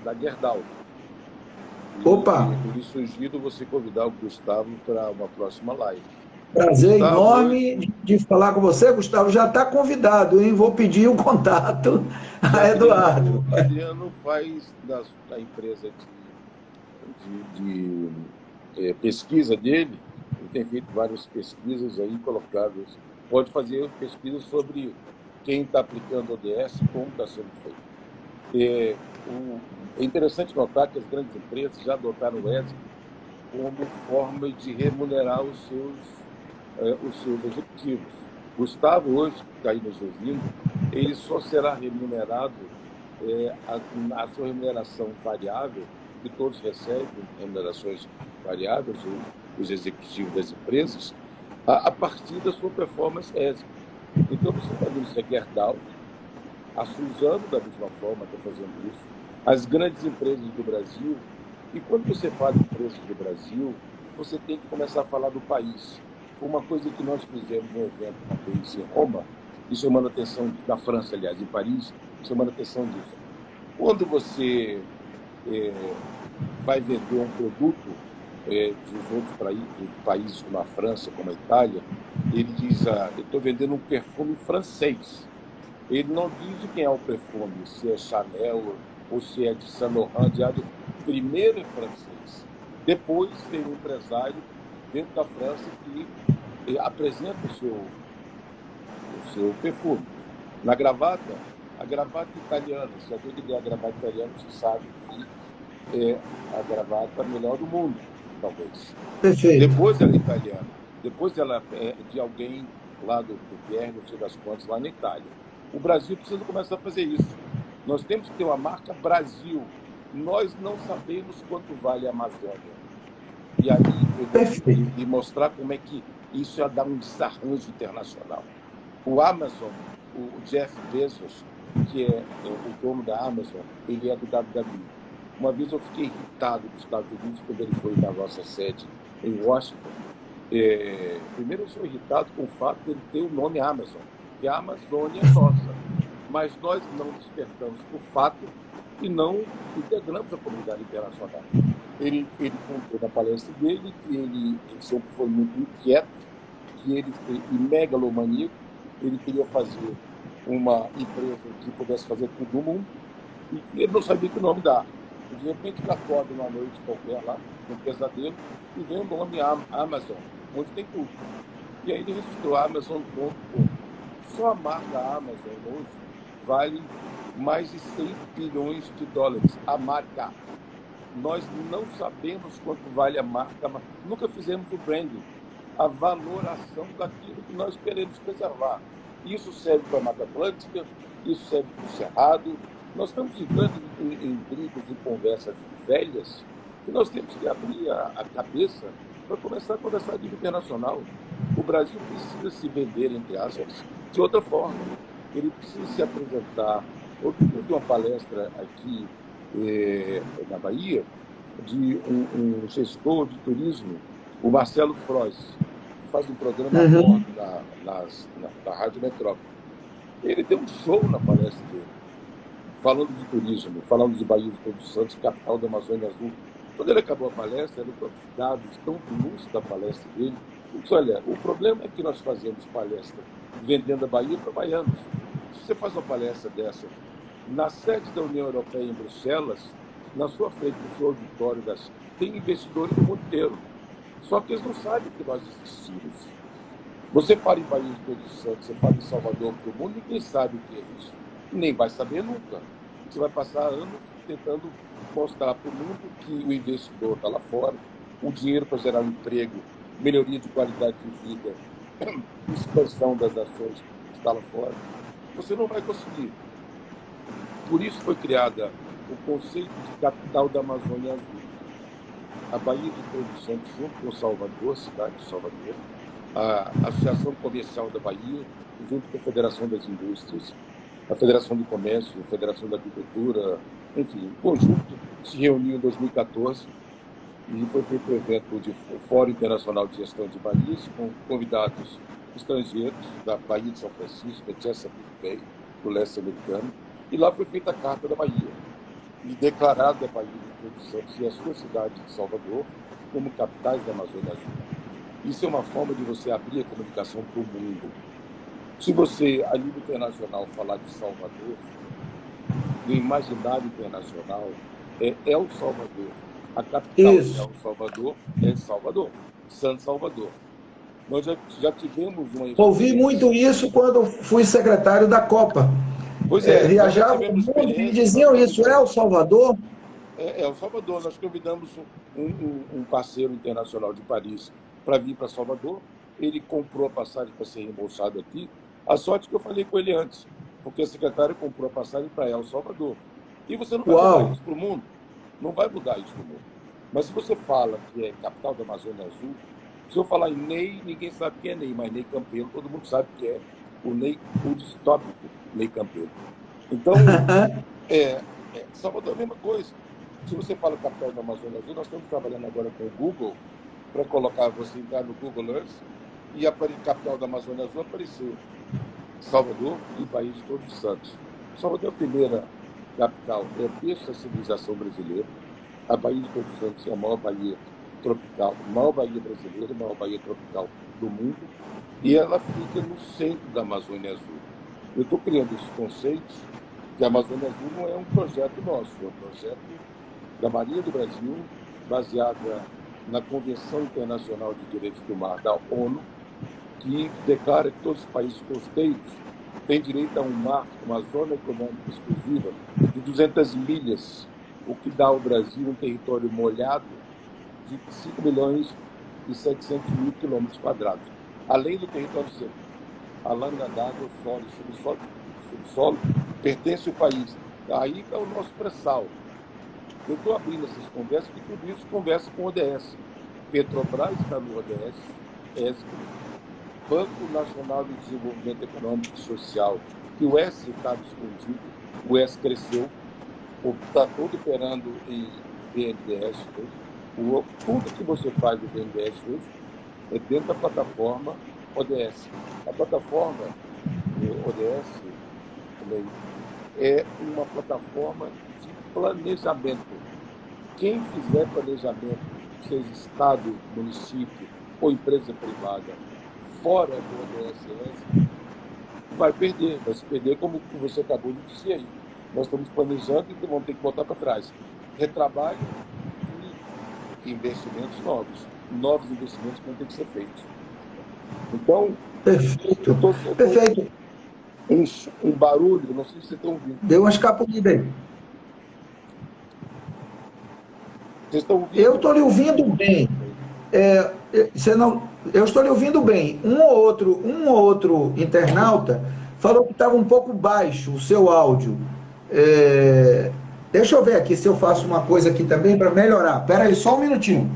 da Gerdau. Opa! E por isso sugiro você convidar o Gustavo para uma próxima live. Prazer Gustavo, enorme de falar com você, Gustavo. Já está convidado, hein? Vou pedir o contato e a Eduardo. Adriano faz da empresa de pesquisa dele, ele tem feito várias pesquisas aí colocadas. Pode fazer pesquisas sobre quem está aplicando ODS, como está sendo feito. É interessante notar que as grandes empresas já adotaram o ESG como forma de remunerar os seus executivos. Gustavo, hoje, que está aí nos ouvindo, ele só será remunerado, a sua remuneração variável, que todos recebem remunerações variáveis, os executivos das empresas, a partir da sua performance ESG. Então, você está vendo isso, a Gerdau, a Suzano, da mesma forma, está fazendo isso, as grandes empresas do Brasil. E quando você fala de empresas do Brasil, você tem que começar a falar do país. Uma coisa que nós fizemos um evento uma vez em Roma, e chamando a atenção da França, aliás, em Paris, chamando a atenção disso. Quando você vai vender um produto dos outros países, como a França, como a Itália, ele diz, eu estou vendendo um perfume francês. Ele não diz de quem é o perfume, se é Chanel ou se é de Saint Laurent, primeiro é francês. Depois tem um empresário dentro da França que apresenta o seu perfume. Na gravata, a gravata italiana, se alguém lhe der a gravata italiana, você sabe que é a gravata melhor do mundo, talvez. Perfeito. Depois ela é italiana. Depois ela é de alguém lá do Pierre, não sei das quantas, lá na Itália. O Brasil precisa começar a fazer isso. Nós temos que ter uma marca Brasil. Nós não sabemos quanto vale a Amazônia. E aí eu vou mostrar como é que isso ia dar um desarranjo internacional. O Amazon, o Jeff Bezos, que é o dono da Amazon, ele é do WWE. Uma vez eu fiquei irritado dos Estados Unidos quando ele foi na nossa sede em Washington. Primeiro eu sou irritado com o fato de ele ter o nome Amazon, que a Amazônia é nossa, mas nós não despertamos o fato e não integramos a comunidade internacional. Ele contou na palestra dele que ele sempre foi muito inquieto, que ele foi megalomaníaco, ele queria fazer uma empresa que pudesse fazer tudo no mundo e que ele não sabia que nome dar. E de repente ele acorda uma noite qualquer lá, num pesadelo, e vem o nome Amazon, onde tem tudo. E aí ele registrou Amazon.com. Só a marca Amazon hoje vale mais de 100 bilhões de dólares. A marca. Nós não sabemos quanto vale a marca, mas nunca fizemos o branding, a valoração daquilo que nós queremos preservar. Isso serve para a Mata Atlântica, isso serve para o Cerrado. Nós estamos entrando em brigas e conversas velhas que nós temos que abrir a cabeça para começar a conversar a nível internacional. O Brasil precisa se vender, entre aspas, de outra forma. Ele precisa se apresentar. Outro dia, uma palestra aqui na Bahia, de um gestor de turismo, o Marcelo Frois, que faz um programa a bordo na Rádio Metrópole. Ele deu um show na palestra dele, falando de turismo, falando de Bahia de Todos os Santos, capital da Amazônia Azul. Quando ele acabou a palestra, eram todos dados tão anúncios da palestra dele. Eu disse, olha, o problema é que nós fazemos palestra vendendo a Bahia para baianos. Se você faz uma palestra dessa na sede da União Europeia em Bruxelas, na sua frente, no seu auditório, tem investidores do mundo inteiro. Só que eles não sabem que nós existimos. Você fala em Bahia de Todos os Santos, você fala em Salvador para o mundo, ninguém sabe o que é isso. Nem vai saber nunca. Você vai passar anos tentando mostrar para o mundo que o investidor está lá fora, o dinheiro para gerar um emprego, melhoria de qualidade de vida, expansão das ações está lá fora. Você não vai conseguir. Por isso foi criada o conceito de capital da Amazônia Azul. A Bahia de Todos os Santos, junto com Salvador, cidade de Salvador, a Associação Comercial da Bahia, junto com a Federação das Indústrias, a Federação do Comércio, a Federação da Agricultura, enfim, o conjunto se reuniu em 2014 e foi feito um evento de Fórum Internacional de Gestão de Bahias, com convidados estrangeiros da Bahia de São Francisco, da Chesapeake Bay, do leste americano, e lá foi feita a Carta da Bahia, e declarada a Bahia de Todos os Santos e a sua cidade de Salvador como capitais da Amazônia Azul. Isso é uma forma de você abrir a comunicação para o mundo. Se você, a nível internacional, falar de Salvador, no imaginário internacional, é El Salvador. A capital de El Salvador é Salvador, San Salvador. Nós já tivemos uma... Ouvi muito isso quando fui secretário da Copa. Pois é, viajava no mundo e diziam isso, é El Salvador? É El Salvador. Nós convidamos um parceiro internacional de Paris para vir para Salvador. Ele comprou a passagem para ser reembolsado aqui. A sorte que eu falei com ele antes, porque a secretária comprou a passagem para El Salvador. E você não vai mudar isso para o mundo. Não vai mudar isso para o mundo. Mas se você fala que é capital da Amazônia Azul, se eu falar em Ney, ninguém sabe quem é Ney, mas Ney Campelo, todo mundo sabe que é o Ney, o distópico Ney Campelo. Então, Salvador é a mesma coisa. Se você fala capital da Amazônia Azul, nós estamos trabalhando agora com o Google para colocar, você entrar no Google Earth e a capital da Amazônia Azul apareceu. Salvador e Bahia de Todos os Santos. Salvador é a primeira capital, é a berço da civilização brasileira. A Bahia de Todos os Santos é a maior baía tropical, a maior baía brasileira, a maior baía tropical do mundo, e ela fica no centro da Amazônia Azul. Eu estou criando esses conceitos, que a Amazônia Azul não é um projeto nosso, é um projeto da Marinha do Brasil, baseada na Convenção Internacional de Direitos do Mar da ONU, que declara que todos os países costeiros têm direito a um mar, uma zona econômica exclusiva de 200 milhas, o que dá ao Brasil um território molhado de 5 milhões e 700 mil quilômetros quadrados, além do território seco. A lâmina d'água, o solo e subsolo pertence ao país. Aí está o nosso pré-sal. Eu estou abrindo essas conversas, porque tudo isso conversa com o ODS. Petrobras está no ODS, ESG, Banco Nacional de Desenvolvimento Econômico e Social, que o S estava escondido, o S cresceu, está todo operando em BNDES hoje. Tudo que você faz do BNDES hoje é dentro da plataforma ODS. A plataforma ODS também é uma plataforma de planejamento. Quem fizer planejamento, seja Estado, município ou empresa privada, fora do ODS, vai se perder como você acabou de dizer aí. Nós estamos planejando e vamos ter que voltar para trás. Retrabalho e investimentos novos investimentos que vão ter que ser feitos. Então, perfeito. Perfeito. Um barulho, não sei se vocês estão ouvindo. Deu uma escapulida aí. Vocês estão ouvindo? Eu estou lhe ouvindo bem. Eu estou lhe ouvindo bem. Um ou outro internauta falou que estava um pouco baixo o seu áudio. Deixa eu ver aqui se eu faço uma coisa aqui também para melhorar. Espera aí, só um minutinho.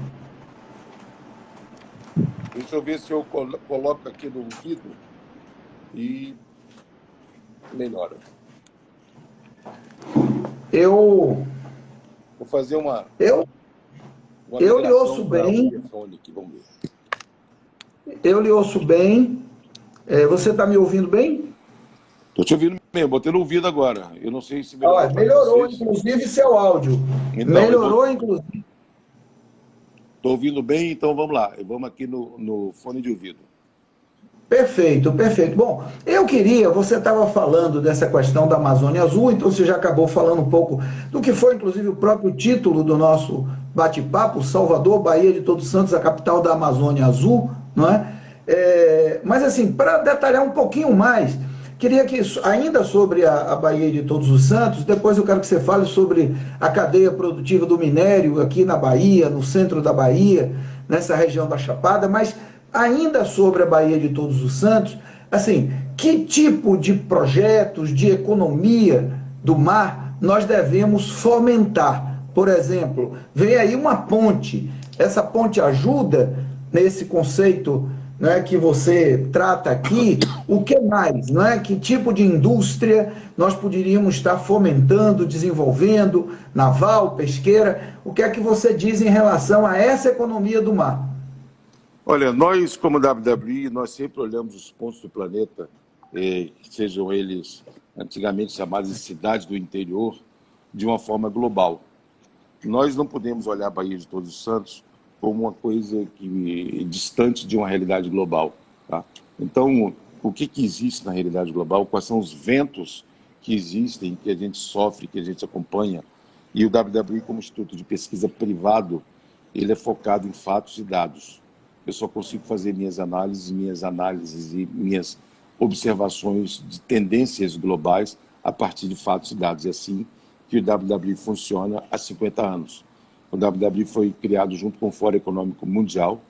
Deixa eu ver se eu coloco aqui no ouvido e melhora. Vou fazer uma eu lhe ouço bem. Aqui, vamos ver. Eu lhe ouço bem. Você está me ouvindo bem? Estou te ouvindo bem, botei no ouvido agora. Eu não sei se melhorou, inclusive, seu áudio. Então, melhorou, inclusive. Estou ouvindo bem, então vamos lá. Vamos aqui no fone de ouvido. Perfeito, perfeito. Bom, eu queria, você estava falando dessa questão da Amazônia Azul, então você já acabou falando um pouco do que foi, inclusive, o próprio título do nosso bate-papo, Salvador, Bahia de Todos Santos, a capital da Amazônia Azul, não é? Mas, assim, para detalhar um pouquinho mais, queria que, ainda sobre a Bahia de Todos os Santos, depois eu quero que você fale sobre a cadeia produtiva do minério aqui na Bahia, no centro da Bahia, nessa região da Chapada, mas ainda sobre a Bahia de Todos os Santos, assim, que tipo de projetos de economia do mar nós devemos fomentar? Por exemplo, vem aí uma ponte. Essa ponte ajuda nesse conceito, né, que você trata aqui? O que mais? Não é? Que tipo de indústria nós poderíamos estar fomentando, desenvolvendo, naval, pesqueira? O que é que você diz em relação a essa economia do mar? Olha, nós, como WWE, nós sempre olhamos os pontos do planeta, sejam eles antigamente chamados de cidades do interior, de uma forma global. Nós não podemos olhar a Bahia de Todos os Santos como uma coisa distante de uma realidade global. Tá? Então, o que existe na realidade global? Quais são os ventos que existem, que a gente sofre, que a gente acompanha? E o WWE, como instituto de pesquisa privado, ele é focado em fatos e dados. Eu só consigo fazer minhas análises e minhas observações de tendências globais a partir de fatos e dados. É assim que o WWE funciona há 50 anos. O WWE foi criado junto com o Fórum Econômico Mundial.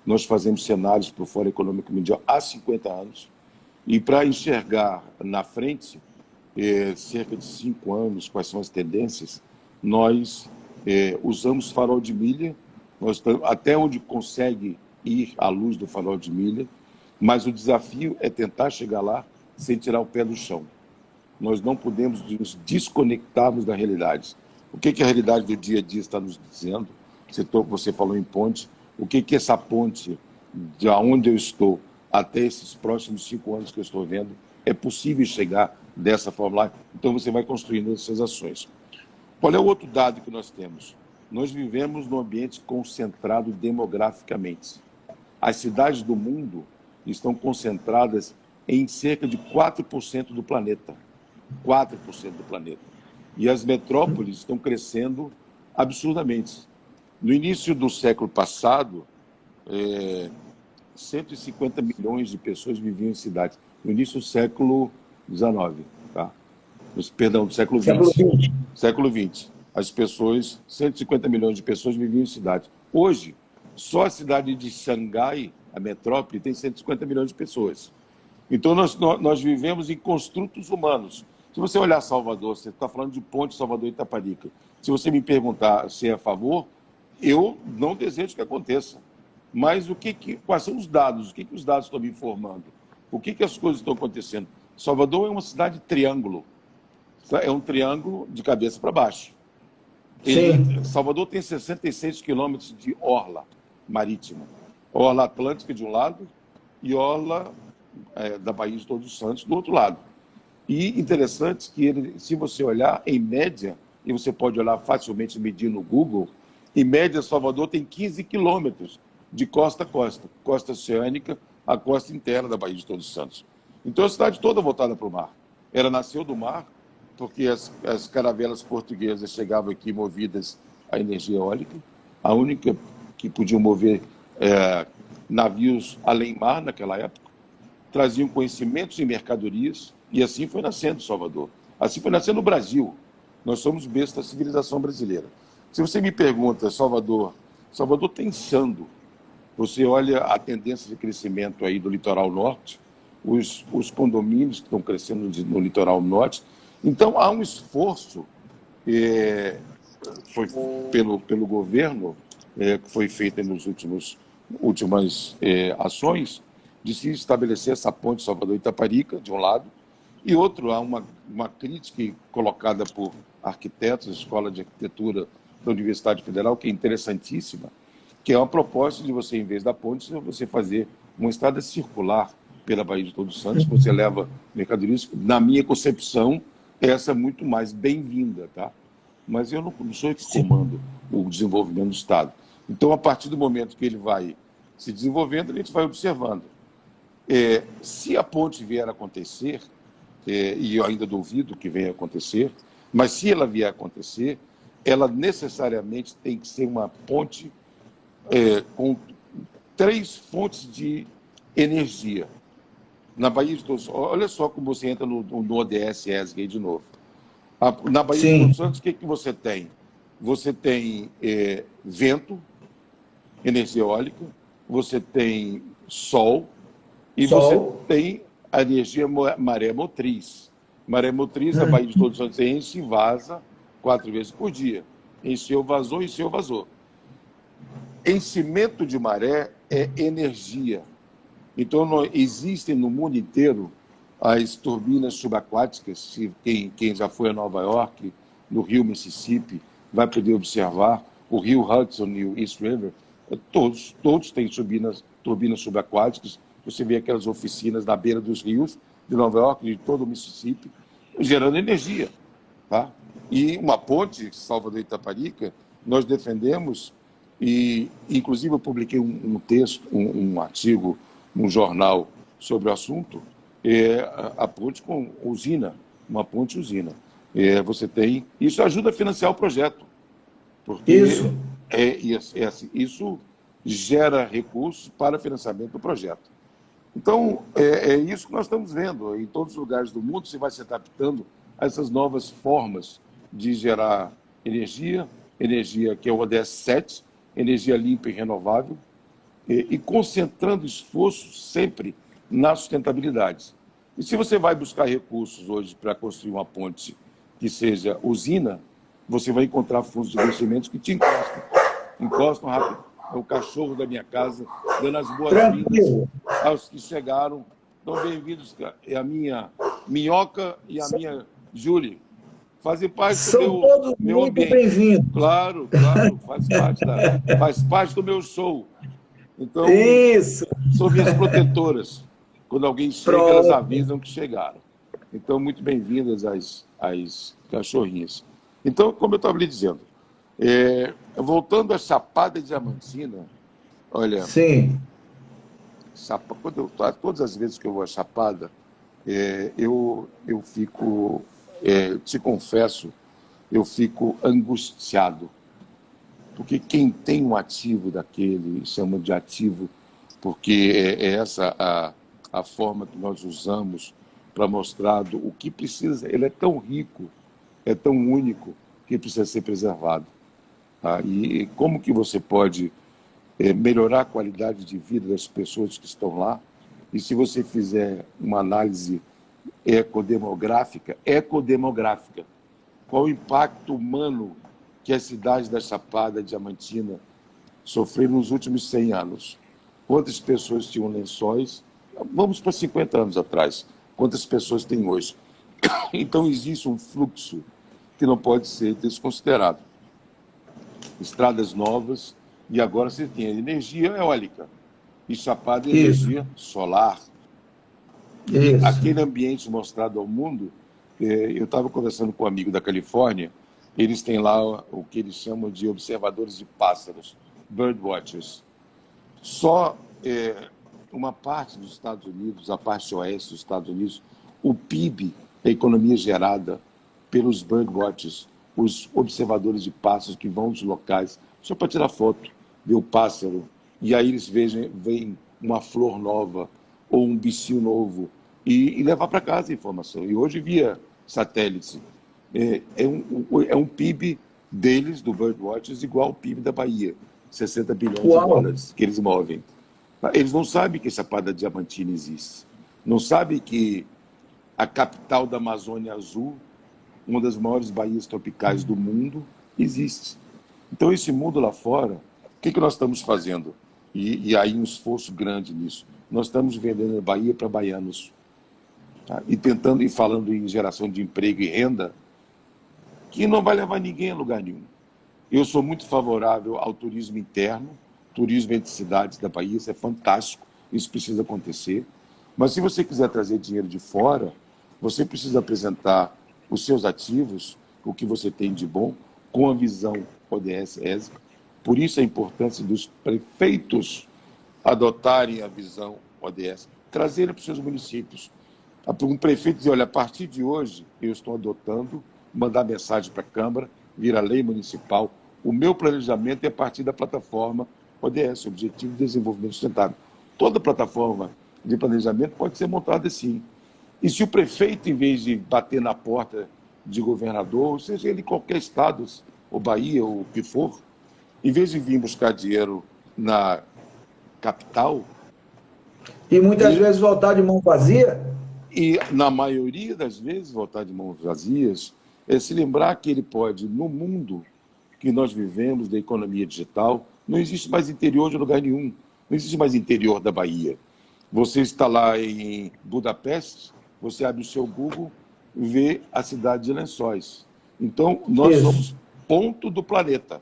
Nós fazemos cenários para o Fórum Econômico Mundial há 50 anos. E para enxergar na frente, cerca de 5 anos, quais são as tendências, nós usamos farol de milha, até onde consegue ir à luz do farol de milha, mas o desafio é tentar chegar lá sem tirar o pé do chão. Nós não podemos nos desconectarmos da realidade. O que a realidade do dia a dia está nos dizendo? Você falou em ponte. O que essa ponte, de onde eu estou até esses próximos 5 anos que eu estou vendo, é possível chegar dessa forma lá? Então você vai construindo essas ações. Qual é o outro dado que nós temos? Nós vivemos num ambiente concentrado demograficamente. As cidades do mundo estão concentradas em cerca de 4% do planeta. 4% do planeta. E as metrópoles estão crescendo absurdamente. No início do século passado, 150 milhões de pessoas viviam em cidades. No início do século XIX, tá? Perdão, do século XX. Século XX. As pessoas, 150 milhões de pessoas viviam em cidades. Hoje, só a cidade de Xangai, a metrópole, tem 150 milhões de pessoas. Então, nós vivemos em construtos humanos. Se você olhar Salvador, você está falando de ponte Salvador e Itaparica. Se você me perguntar se é a favor, eu não desejo que aconteça. Mas quais são os dados? O que os dados estão me informando? O que as coisas estão acontecendo? Salvador é uma cidade triângulo. É um triângulo de cabeça para baixo. Salvador tem 66 quilômetros de orla marítima. Orla atlântica de um lado e orla da Bahia de Todos os Santos do outro lado. E interessante que, se você olhar, em média, e você pode olhar facilmente, medir no Google, em média, Salvador tem 15 quilômetros de costa a costa, costa oceânica, a costa interna da Bahia de Todos os Santos. Então, a cidade toda voltada para o mar. Ela nasceu do mar, porque as caravelas portuguesas chegavam aqui movidas a energia eólica, a única que podiam mover navios além-mar naquela época, traziam conhecimentos e mercadorias, e assim foi nascendo Salvador. Assim foi nascendo o Brasil. Nós somos berço da civilização brasileira. Se você me pergunta, Salvador está insano. Você olha a tendência de crescimento aí do litoral norte, os condomínios que estão crescendo no litoral norte. Então, há um esforço, foi pelo governo, que foi feito nas últimas ações, de se estabelecer essa ponte Salvador-Itaparica, de um lado, e outro, há uma crítica colocada por arquitetos, Escola de Arquitetura da Universidade Federal, que é interessantíssima, que é uma proposta de você, em vez da ponte, você fazer uma estrada circular pela Bahia de Todos os Santos, você leva mercadorias. Na minha concepção, essa é muito mais bem-vinda, tá? Mas eu não sou eu que comando o desenvolvimento do Estado. Então, a partir do momento que ele vai se desenvolvendo, a gente vai observando. Se a ponte vier a acontecer, e eu ainda duvido que venha a acontecer, mas se ela vier a acontecer, ela necessariamente tem que ser uma ponte com 3 fontes de energia. Na Baía de Todos, olha só como você entra no ODS ESG de novo. Na Baía de Todos Santos, o que você tem? Você tem vento, energia eólica, você tem sol e você tem a energia maré motriz. Maré motriz, a Baía de Todos Santos enche e vaza 4 vezes por dia. Encheu, vazou, encheu, vazou. Enchimento de maré é energia. Então, existem no mundo inteiro as turbinas subaquáticas. Quem já foi a Nova York, no rio Mississippi, vai poder observar o rio Hudson e o East River. Todos têm turbinas subaquáticas. Você vê aquelas oficinas na beira dos rios de Nova York, de todo o Mississippi, gerando energia. Tá? E uma ponte, Salvador Itaparica, nós defendemos, e inclusive eu publiquei um texto, um artigo, num jornal sobre o assunto, a ponte com usina, uma ponte-usina. Você tem... Isso ajuda a financiar o projeto. Porque isso gera recursos para financiamento do projeto. Então, é isso que nós estamos vendo. Em todos os lugares do mundo, se vai se adaptando a essas novas formas de gerar energia que é o ODS 7, energia limpa e renovável, e concentrando esforços sempre na sustentabilidade. E se você vai buscar recursos hoje para construir uma ponte que seja usina, você vai encontrar fundos de investimentos que te encostam. Encostam rápido. É o cachorro da minha casa, dando as boas-vindas aos que chegaram. Então, bem-vindos. É a minha Minhoca e a minha Júlia. Fazem parte São do todos meu muito ambiente. bem-vindos. Claro, faz parte do meu show. Então, são minhas protetoras. Quando alguém chega, elas avisam que chegaram. Então, muito bem-vindas às cachorrinhas. Então, como eu estava lhe dizendo, voltando à Chapada Diamantina, olha... Sim. Todas as vezes que eu vou à Chapada, eu fico... te confesso, eu fico angustiado. Porque quem tem um ativo daquele, chama de ativo, porque é essa a forma que nós usamos para mostrar o que precisa. Ele é tão rico, é tão único, que precisa ser preservado. Tá? E como que você pode melhorar a qualidade de vida das pessoas que estão lá? E se você fizer uma análise ecodemográfica, qual o impacto humano que a cidade da Chapada Diamantina sofreu nos últimos 100 anos? Quantas pessoas tinham lençóis? Vamos para 50 anos atrás. Quantas pessoas tem hoje? Então, existe um fluxo que não pode ser desconsiderado. Estradas novas, e agora você tem a energia eólica. E Chapada é energia solar. E aquele ambiente mostrado ao mundo, eu estava conversando com um amigo da Califórnia, eles têm lá o que eles chamam de observadores de pássaros, birdwatchers. Só uma parte dos Estados Unidos, a parte oeste dos Estados Unidos, o PIB, a economia gerada pelos birdwatchers, os observadores de pássaros que vão dos locais, só para tirar foto, ver o pássaro, e aí eles veem uma flor nova ou um bichinho novo e levar para casa a informação. E hoje, via satélite, é um PIB deles, do Birdwatchers, igual ao PIB da Bahia, 60 bilhões de dólares que eles movem. Eles não sabem que Chapada Diamantina existe. Não sabem que a capital da Amazônia Azul, uma das maiores baías tropicais do mundo, existe. Então, esse mundo lá fora, o que nós estamos fazendo? E aí um esforço grande nisso. Nós estamos vendendo a Bahia para baianos. Tá? E falando em geração de emprego e renda, que não vai levar ninguém a lugar nenhum. Eu sou muito favorável ao turismo interno, turismo entre cidades da Bahia, isso é fantástico, isso precisa acontecer. Mas se você quiser trazer dinheiro de fora, você precisa apresentar os seus ativos, o que você tem de bom, com a visão ODS, Por isso a importância dos prefeitos adotarem a visão ODS, trazerem para os seus municípios. Um prefeito dizer, olha, a partir de hoje eu estou adotando, mandar mensagem para a Câmara, vira lei municipal, o meu planejamento é a partir da plataforma ODS, Objetivo de Desenvolvimento Sustentável. Toda plataforma de planejamento pode ser montada assim. E se o prefeito, em vez de bater na porta de governador, seja ele em qualquer estado, ou Bahia, ou o que for, em vez de vir buscar dinheiro na capital... E muitas vezes voltar de mão vazia? E, na maioria das vezes, voltar de mãos vazias é se lembrar que ele pode, no mundo que nós vivemos, da economia digital, não existe mais interior de lugar nenhum, não existe mais interior da Bahia. Você está lá em Budapeste, você abre o seu Google e vê a cidade de Lençóis. Então, nós somos ponto do planeta.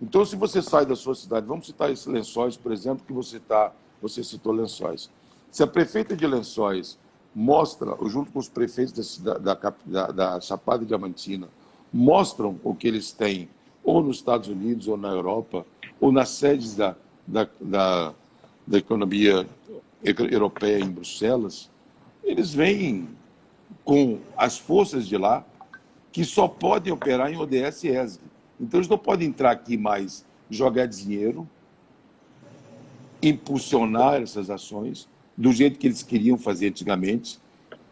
Então, se você sai da sua cidade, vamos citar esses Lençóis, por exemplo, que você citou Lençóis. Se a prefeita de Lençóis mostra, junto com os prefeitos da Chapada Diamantina, mostram o que eles têm, ou nos Estados Unidos, ou na Europa, ou nas sedes da economia europeia em Bruxelas, eles vêm com as forças de lá, que só podem operar em ODS e ESG. Então, eles não podem entrar aqui mais, jogar dinheiro, impulsionar essas ações do jeito que eles queriam fazer antigamente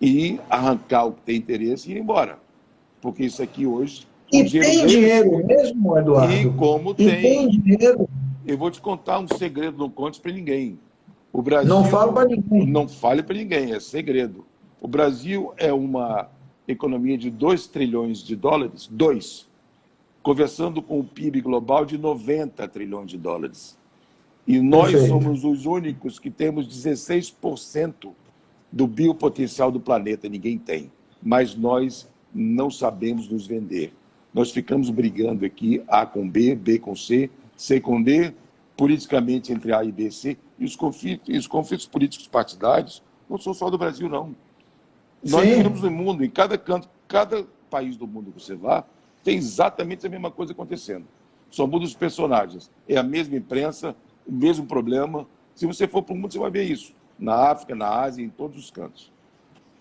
e arrancar o que tem interesse e ir embora. Porque isso aqui hoje... E tem dinheiro mesmo, Eduardo? E como tem dinheiro? Eu vou te contar um segredo, não conte para ninguém. O Brasil... Não falo para ninguém. Não fale para ninguém, é segredo. O Brasil é uma economia de 2 trilhões de dólares, conversando com o PIB global de 90 trilhões de dólares. E nós somos os únicos que temos 16% do biopotencial do planeta, ninguém tem. Mas nós não sabemos nos vender. Nós ficamos brigando aqui, A com B, B com C, C com D, politicamente entre A e B e C, e os conflitos políticos partidários não são só do Brasil, não. Nós vivemos no mundo, em cada canto, cada país do mundo que você vá, tem exatamente a mesma coisa acontecendo. Só muda os personagens. É a mesma imprensa, o mesmo problema. Se você for para o mundo, você vai ver isso. Na África, na Ásia, em todos os cantos.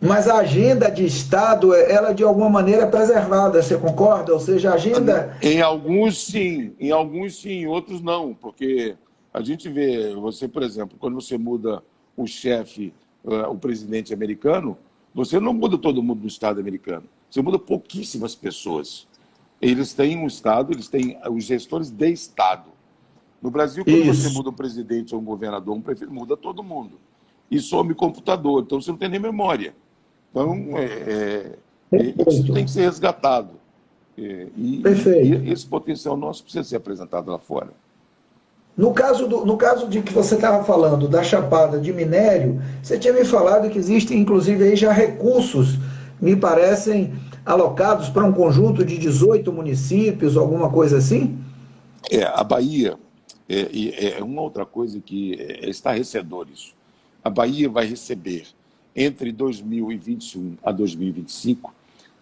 Mas a agenda de Estado, ela de alguma maneira é preservada, você concorda? Ou seja, a agenda... Em alguns sim, em outros não. Porque a gente vê, você, por exemplo, quando você muda o chefe, o presidente americano, você não muda todo mundo do Estado americano. Você muda pouquíssimas pessoas. Eles têm um Estado, eles têm os gestores de Estado. No Brasil, quando você muda um presidente ou um governador, um prefeito, muda todo mundo. E some computador, então você não tem nem memória. Então, isso tem que ser resgatado. E esse potencial nosso precisa ser apresentado lá fora. No caso de que você estava falando da Chapada de minério, você tinha me falado que existem, inclusive, aí já recursos, me parecem, alocados para um conjunto de 18 municípios, alguma coisa assim? A Bahia é uma outra coisa que é estarrecedor isso. A Bahia vai receber, entre 2021 a 2025,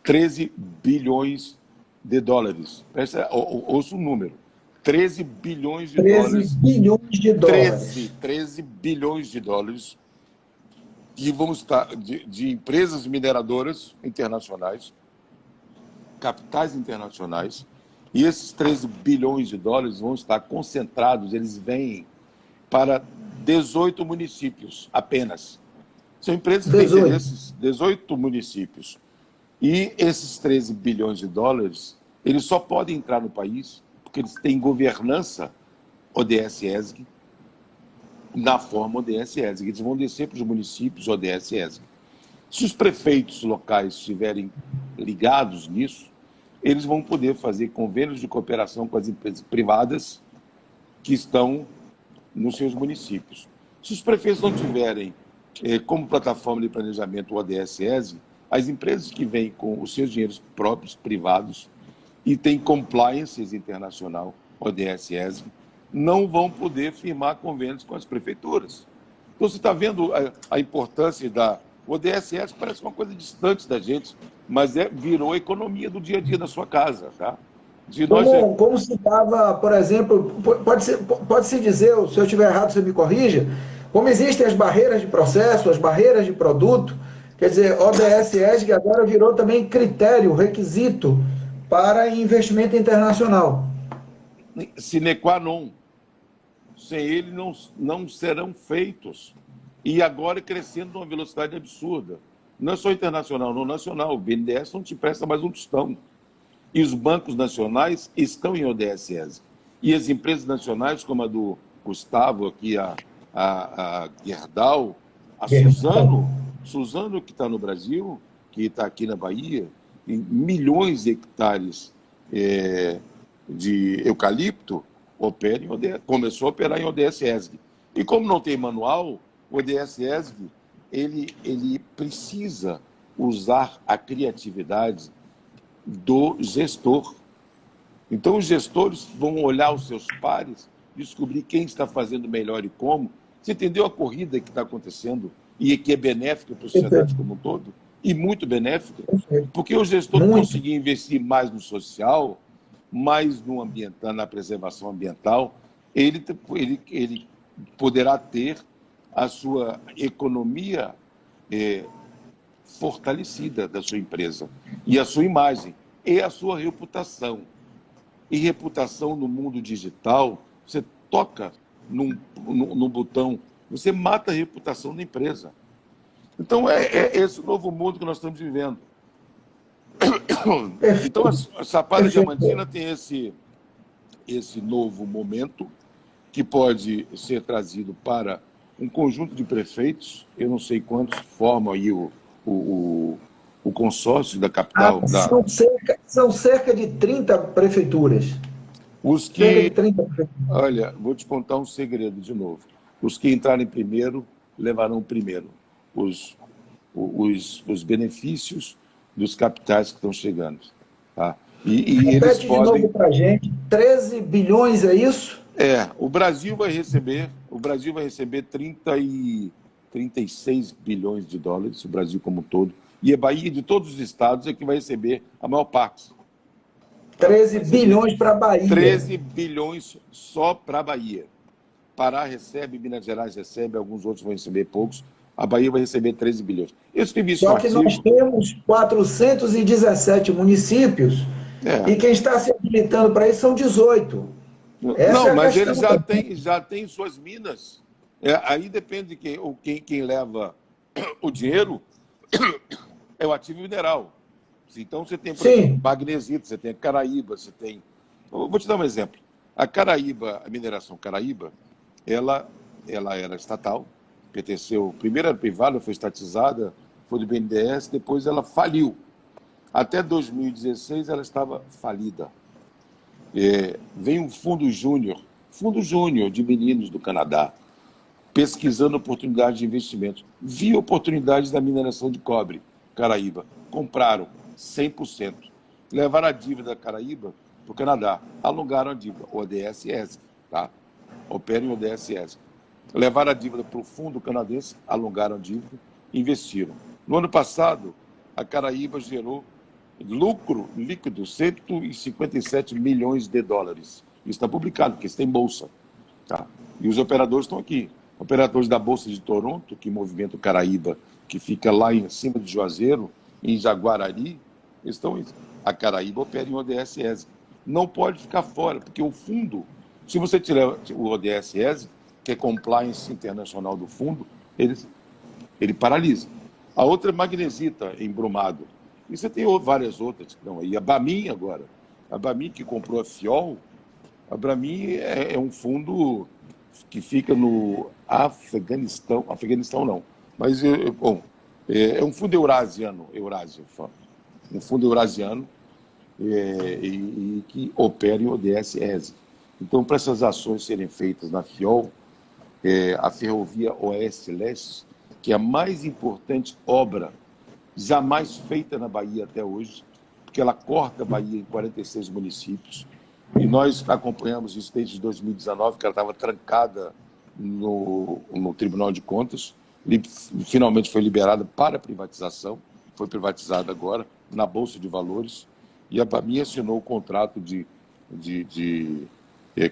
13 bilhões de dólares. Ouça o número. 13 bilhões de dólares. 13 bilhões de dólares. 13 bilhões de dólares que vão estar de empresas mineradoras internacionais, capitais internacionais, e esses 13 bilhões de dólares vão estar concentrados, eles vêm para 18 municípios apenas. São empresas que têm interesses, 18 municípios. E esses 13 bilhões de dólares, eles só podem entrar no país porque eles têm governança ODS-ESG, na forma ODS-ESG. Eles vão descer para os municípios ODS-ESG. Se os prefeitos locais estiverem ligados nisso, eles vão poder fazer convênios de cooperação com as empresas privadas que estão nos seus municípios. Se os prefeitos não tiverem como plataforma de planejamento o ODS-ESG, as empresas que vêm com os seus dinheiros próprios, privados, e têm compliance internacional, ODS-ESG, não vão poder firmar convênios com as prefeituras. Então, você está vendo a importância da... O ODS-ESG parece uma coisa distante da gente, mas virou a economia do dia a dia da sua casa. Tá? De nós, Como se dava, por exemplo, pode-se dizer, se eu estiver errado, você me corrija, como existem as barreiras de processo, as barreiras de produto, quer dizer, ODS ESG agora virou também critério, requisito para investimento internacional. sine qua non, sem ele não serão feitos. E agora crescendo numa velocidade absurda. Não é só internacional, não nacional. O BNDES não te presta mais um tostão. E os bancos nacionais estão em ODS. E as empresas nacionais, como a do Gustavo, aqui, a Gerdau, a Suzano, que está no Brasil, que está aqui na Bahia, tem milhões de hectares de eucalipto, começou a operar em ODS-ESG. E como não tem manual, o ODS-ESG ele precisa usar a criatividade do gestor. Então, os gestores vão olhar os seus pares, descobrir quem está fazendo melhor e como. Você entendeu a corrida que está acontecendo e que é benéfica para a sociedade como um todo? E muito benéfica, porque o gestor conseguir investir mais no social, mais no ambiental, na preservação ambiental, ele poderá ter a sua economia fortalecida da sua empresa, e a sua imagem, e a sua reputação. E reputação no mundo digital, você toca num botão, você mata a reputação da empresa. Então, é esse novo mundo que nós estamos vivendo. Então, a Chapada Diamantina tem esse novo momento que pode ser trazido para um conjunto de prefeitos, eu não sei quantos formam aí o consórcio da capital. São cerca de 30 prefeituras. Os que, olha, vou te contar um segredo de novo. Os que entrarem primeiro, levarão primeiro os benefícios dos capitais que estão chegando. Tá? E eles podem... de novo para a gente, 13 bilhões, é isso? O Brasil vai receber 36 bilhões de dólares, o Brasil como um todo, e a Bahia, de todos os estados, é que vai receber a maior parte. 13 bilhões para a Bahia. 13 bilhões só para a Bahia. Pará recebe, Minas Gerais recebe, alguns outros vão receber poucos. A Bahia vai receber 13 bilhões. Eu escrevi isso. Só que nós temos 417 municípios e quem está se habilitando para isso são 18. Não, mas eles já têm suas minas. Aí depende de quem leva o dinheiro é o ativo mineral. Então você tem, por exemplo, magnesita, você tem a Caraíba, você tem... Eu vou te dar um exemplo. A mineração Caraíba, ela era estatal, pertenceu... Primeiro era privada, foi estatizada, foi do BNDES, depois ela faliu. Até 2016 ela estava falida. Vem um fundo júnior de meninos do Canadá, pesquisando oportunidades de investimento. Vi oportunidades da mineração de cobre, Caraíba. Compraram 100%. Levaram a dívida da Caraíba para o Canadá. Alongaram a dívida, ODS-ESG, tá? Operam em ODS-ESG. Levaram a dívida para o fundo canadense, alongaram a dívida, investiram. No ano passado, a Caraíba gerou lucro líquido, 157 milhões de dólares. Isso está publicado, porque isso tem bolsa. Tá? E os operadores estão aqui. Operadores da Bolsa de Toronto, que movimenta o Caraíba, que fica lá em cima de Juazeiro, em Jaguarari, a Caraíba opera em ODS-ESG. Não pode ficar fora, porque o fundo, se você tirar o ODS-ESG, que é compliance internacional do fundo, ele paralisa. A outra é magnesita, em Brumado. E você tem várias outras que estão aí. A Bamin agora. A Bamin que comprou a Fiol, a Bamin é um fundo que fica no Afeganistão. Afeganistão não. Mas, é um fundo eurasiano. Um fundo eurasiano e que opera em ODS-ESG. Então, para essas ações serem feitas na Fiol, a Ferrovia Oeste-Leste, que é a mais importante obra jamais feita na Bahia até hoje, porque ela corta a Bahia em 46 municípios, e nós acompanhamos isso desde 2019, que ela estava trancada no Tribunal de Contas, finalmente foi liberada para foi privatizada agora, na Bolsa de Valores, e a Bamin assinou o contrato de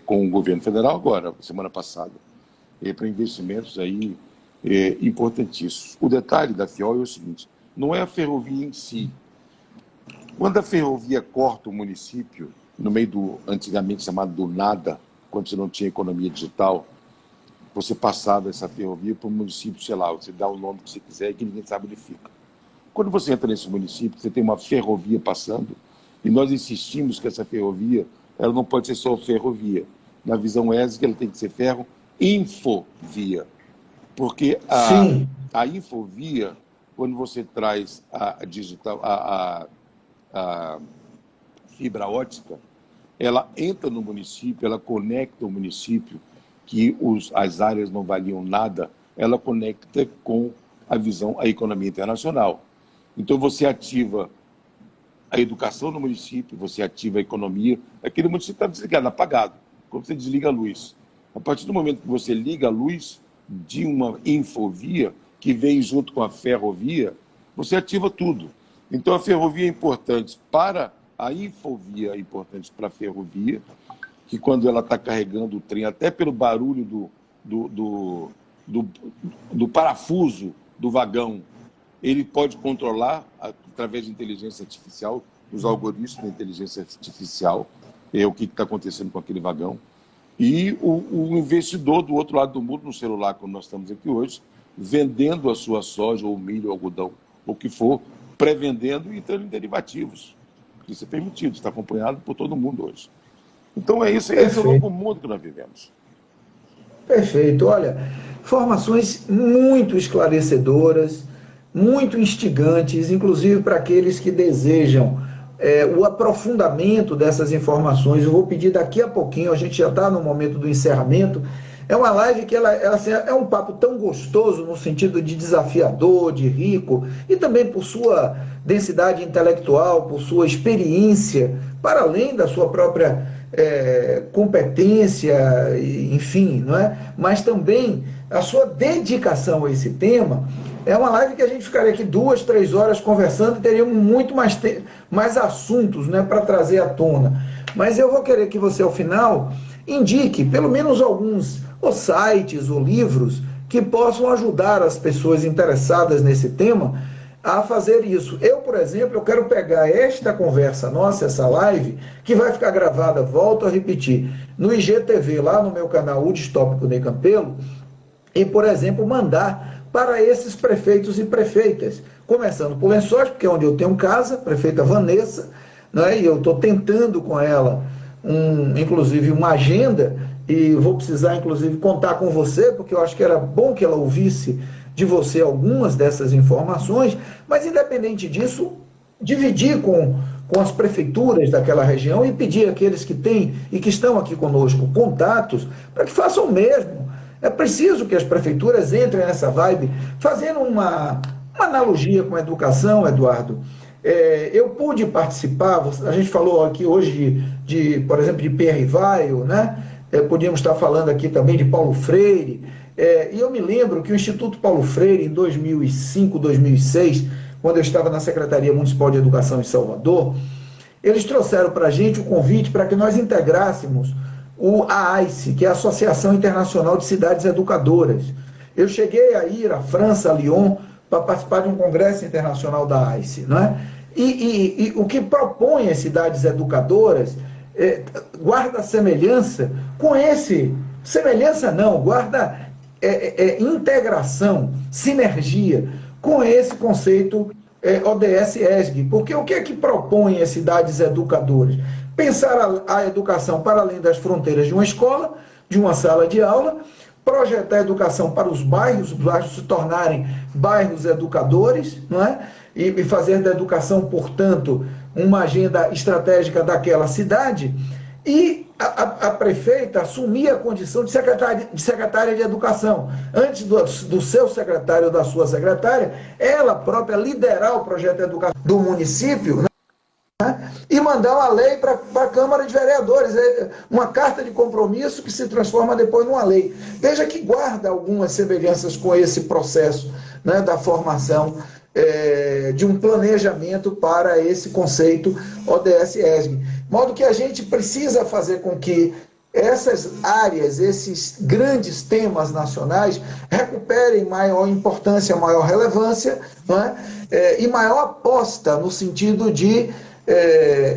com o governo federal agora, semana passada, para investimentos aí importantíssimos. O detalhe da FIOL é o seguinte, não é a ferrovia em si. Quando a ferrovia corta o município, no meio do, antigamente chamado do nada, quando você não tinha economia digital, você passava essa ferrovia para o município, sei lá, você dá o nome que você quiser e que ninguém sabe onde fica. Quando você entra nesse município, você tem uma ferrovia passando, e nós insistimos que essa ferrovia, ela não pode ser só ferrovia. Na visão ESG, ela tem que ser ferro-infovia. Porque Sim. a infovia, quando você traz a digital, a fibra ótica, ela entra no município, ela conecta o município, que as áreas não valiam nada, ela conecta com a visão, a economia internacional. Então, você ativa a educação no município, você ativa a economia, aquele município está desligado, apagado, como você desliga a luz. A partir do momento que você liga a luz de uma infovia, que vem junto com a ferrovia, você ativa tudo. Então, a ferrovia é importante para a infovia, é importante para a ferrovia, que quando ela está carregando o trem, até pelo barulho do parafuso do vagão, ele pode controlar, através de inteligência artificial, os algoritmos da inteligência artificial, o que está acontecendo com aquele vagão. E o investidor do outro lado do mundo, no celular, como nós estamos aqui hoje, vendendo a sua soja, ou milho, ou algodão, ou o que for, pré-vendendo e entrando em derivativos. Isso é permitido, está acompanhado por todo mundo hoje. Então é isso, esse é o novo mundo que nós vivemos. Perfeito. Olha, informações muito esclarecedoras, muito instigantes, inclusive para aqueles que desejam o aprofundamento dessas informações. Eu vou pedir daqui a pouquinho, a gente já está no momento do encerramento. É uma live que ela assim, é um papo tão gostoso no sentido de desafiador, de rico, e também por sua densidade intelectual, por sua experiência, para além da sua própria competência, enfim, não é? Mas também a sua dedicação a esse tema. É uma live que a gente ficaria aqui 2, 3 horas conversando e teríamos muito mais assuntos, né, para trazer à tona. Mas eu vou querer que você, ao final, indique pelo menos alguns ou sites ou livros que possam ajudar as pessoas interessadas nesse tema a fazer isso. Eu, por exemplo, eu quero pegar esta conversa nossa, essa live, que vai ficar gravada, volto a repetir, no IGTV, lá no meu canal O Distópico Ney Campelo, e, por exemplo, mandar para esses prefeitos e prefeitas, começando por Lençóis, porque é onde eu tenho casa, prefeita Vanessa, né, e eu estou tentando com ela, inclusive, uma agenda, e vou precisar, inclusive, contar com você, porque eu acho que era bom que ela ouvisse de você algumas dessas informações, mas, independente disso, dividir com as prefeituras daquela região e pedir àqueles que têm e que estão aqui conosco contatos para que façam o mesmo. É preciso que as prefeituras entrem nessa vibe, fazendo uma analogia com a educação, Eduardo. Eu pude participar, a gente falou aqui hoje, por exemplo, de Pierre Rivaio, né? Podíamos estar falando aqui também de Paulo Freire, e eu me lembro que o Instituto Paulo Freire, em 2005, 2006, quando eu estava na Secretaria Municipal de Educação em Salvador, eles trouxeram para a gente o convite para que nós integrássemos a AICE, que é a Associação Internacional de Cidades Educadoras. Eu cheguei a ir à França, a Lyon, para participar de um congresso internacional da AICE, não é? E o que propõe as cidades educadoras guarda semelhança com semelhança não, guarda integração, sinergia com esse conceito ODS-ESG, porque o que é que propõe as cidades educadoras? Pensar a educação para além das fronteiras de uma escola, de uma sala de aula, projetar a educação para os bairros se tornarem bairros educadores, não é? E fazer da educação, portanto, uma agenda estratégica daquela cidade, e a prefeita assumir a condição de secretária de educação. Antes do seu secretário ou da sua secretária, ela própria liderar o projeto de educação do município, né? E mandar uma lei para a Câmara de Vereadores, uma carta de compromisso que se transforma depois numa lei. Veja que guarda algumas semelhanças com esse processo, né, da formação de um planejamento para esse conceito ODS-ESG. De modo que a gente precisa fazer com que essas áreas, esses grandes temas nacionais, recuperem maior importância, maior relevância, não é? E maior aposta no sentido de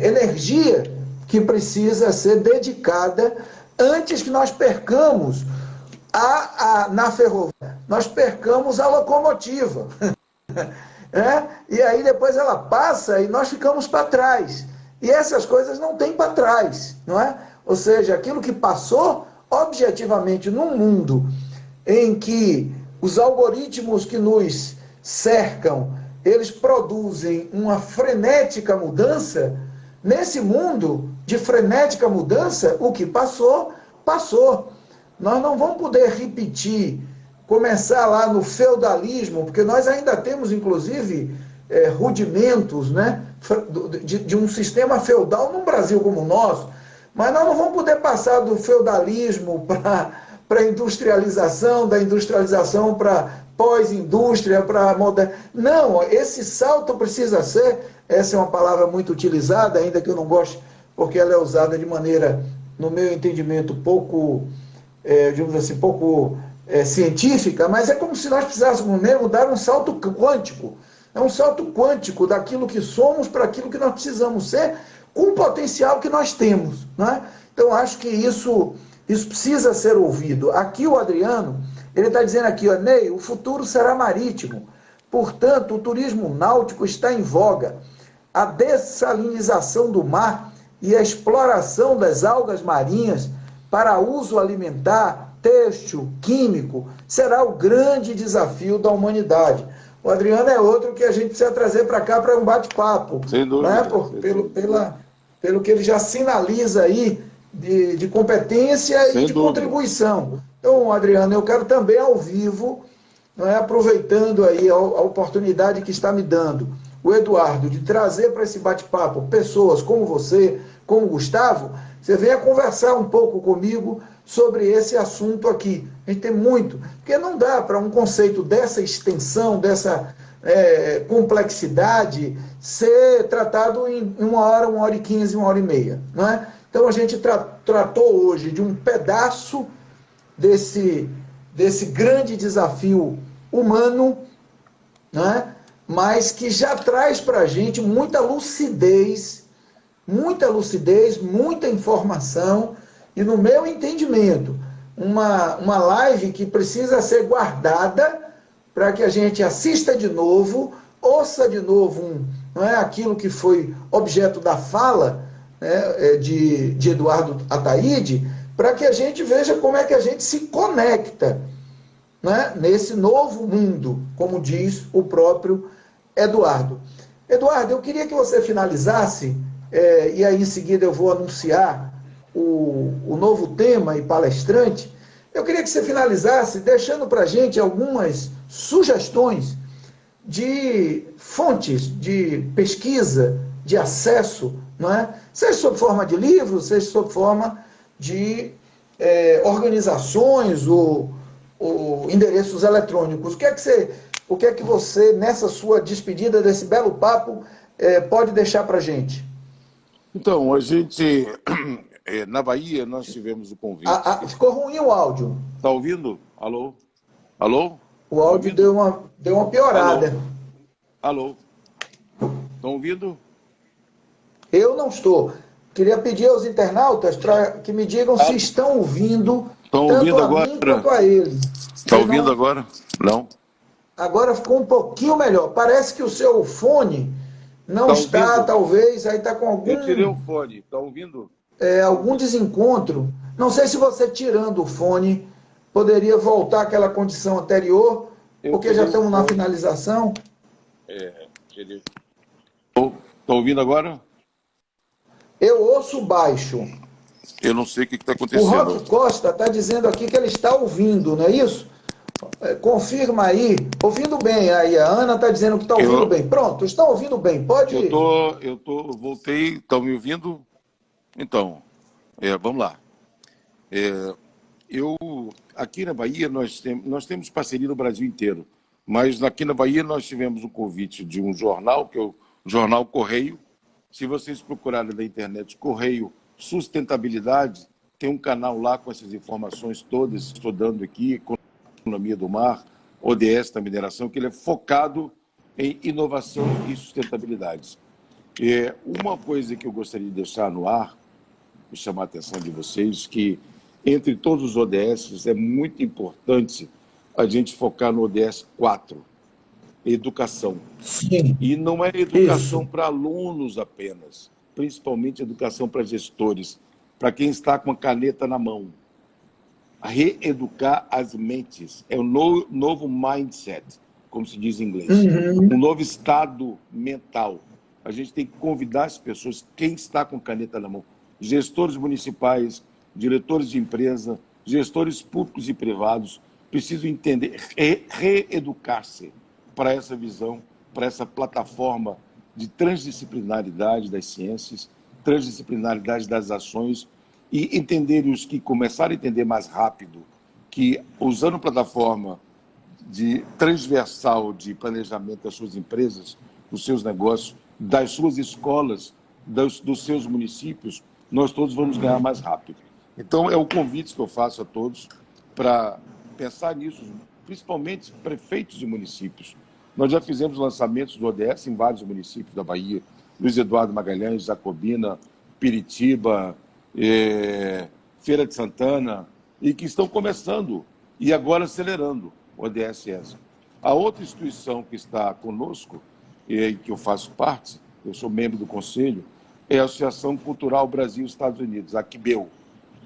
energia que precisa ser dedicada antes que nós percamos na ferrovia, nós percamos a locomotiva. E aí depois ela passa e nós ficamos para trás. E essas coisas não tem para trás, não é? Ou seja, aquilo que passou, objetivamente, num mundo em que os algoritmos que nos cercam, eles produzem uma frenética mudança, nesse mundo de frenética mudança, o que passou, passou. Nós não vamos poder repetir, começar lá no feudalismo, porque nós ainda temos, inclusive, rudimentos, né, de um sistema feudal num Brasil como o nosso, mas nós não vamos poder passar do feudalismo para a industrialização, da industrialização para pós-indústria, para moderna. Não, esse salto precisa ser, essa é uma palavra muito utilizada, ainda que eu não goste, porque ela é usada de maneira, no meu entendimento, pouco, digamos assim, pouco científica, mas é como se nós precisássemos mesmo dar um salto quântico. É um salto quântico daquilo que somos para aquilo que nós precisamos ser, com o potencial que nós temos. Né? Então, acho que isso precisa ser ouvido. Aqui o Adriano, ele está dizendo aqui, ó, Ney, o futuro será marítimo. Portanto, o turismo náutico está em voga. A dessalinização do mar e a exploração das algas marinhas para uso alimentar, têxtil, químico, será o grande desafio da humanidade. O Adriano é outro que a gente precisa trazer para cá para um bate-papo. Sem dúvida. Né? Pelo que ele já sinaliza aí de competência Sem e de dúvida. Contribuição. Então, Adriano, eu quero também ao vivo, não é, aproveitando aí a oportunidade que está me dando, o Eduardo, de trazer para esse bate-papo pessoas como você, como o Gustavo, você venha conversar um pouco comigo sobre esse assunto aqui. A gente tem muito, porque não dá para um conceito dessa extensão, dessa complexidade, ser tratado em 1 hora e 15, 1 hora e meia. Não é? Então a gente tratou hoje de um pedaço desse grande desafio humano, né? Mas que já traz para a gente muita lucidez, muita informação, e no meu entendimento, uma live que precisa ser guardada para que a gente assista de novo, ouça de novo não é, aquilo que foi objeto da fala, né, de Eduardo Ataíde, para que a gente veja como é que a gente se conecta, né, nesse novo mundo, como diz o próprio Eduardo. Eduardo, eu queria que você finalizasse, e aí em seguida eu vou anunciar o novo tema e palestrante. Eu queria que você finalizasse deixando para a gente algumas sugestões de fontes de pesquisa, de acesso, não é? Seja sob forma de livros, seja sob forma de organizações ou endereços eletrônicos. O que é que você, nessa sua despedida desse belo papo, pode deixar para a gente? Então, a gente, na Bahia, nós tivemos o convite. Ficou ruim o áudio. Está ouvindo? Alô? Alô? O áudio deu uma piorada. Alô? Estão ouvindo? Eu não estou. Queria pedir aos internautas para que me digam se estão ouvindo, tanto a mim quanto a eles. Está ouvindo agora? Não. Agora ficou um pouquinho melhor. Parece que o seu fone não está, talvez, aí está com algum... Eu tirei o fone, está ouvindo? Algum desencontro. Não sei se você, tirando o fone, poderia voltar àquela condição anterior, porque já estamos na finalização. Tirei. Está ouvindo agora? Eu ouço baixo. Eu não sei o que está acontecendo. O Roque Costa está dizendo aqui que ele está ouvindo, não é isso? Confirma aí. Ouvindo bem aí. A Ana está dizendo que está ouvindo bem. Pronto, estão ouvindo bem. Pode ir. Voltei. Estão me ouvindo? Então, vamos lá. Aqui na Bahia, nós temos parceria no Brasil inteiro. Mas aqui na Bahia nós tivemos um convite de um jornal, que é o Jornal Correio. Se vocês procurarem na internet Correio Sustentabilidade, tem um canal lá com essas informações todas, estou dando aqui, Economia do Mar, ODS da mineração, que ele é focado em inovação e sustentabilidade. Uma coisa que eu gostaria de deixar no ar, e chamar a atenção de vocês, que entre todos os ODS é muito importante a gente focar no ODS 4, educação. Sim. E não é educação para alunos apenas, principalmente educação para gestores, para quem está com a caneta na mão. Reeducar as mentes, é o novo mindset, como se diz em inglês, um novo estado mental. A gente tem que convidar as pessoas, quem está com caneta na mão, gestores municipais, diretores de empresa, gestores públicos e privados, precisam entender, reeducar-se para essa visão, para essa plataforma de transdisciplinaridade das ciências, transdisciplinaridade das ações, e entender os que começaram a entender mais rápido que, usando plataforma de transversal de planejamento das suas empresas, dos seus negócios, das suas escolas, dos seus municípios, nós todos vamos ganhar mais rápido. Então, é o convite que eu faço a todos para pensar nisso, principalmente prefeitos de municípios. Nós já fizemos lançamentos do ODS em vários municípios da Bahia, Luiz Eduardo Magalhães, Jacobina, Piritiba, Feira de Santana, e que estão começando e agora acelerando o ODS. A outra instituição que está conosco, e que eu faço parte, eu sou membro do conselho, é a Associação Cultural Brasil-Estados Unidos, a ACBEU.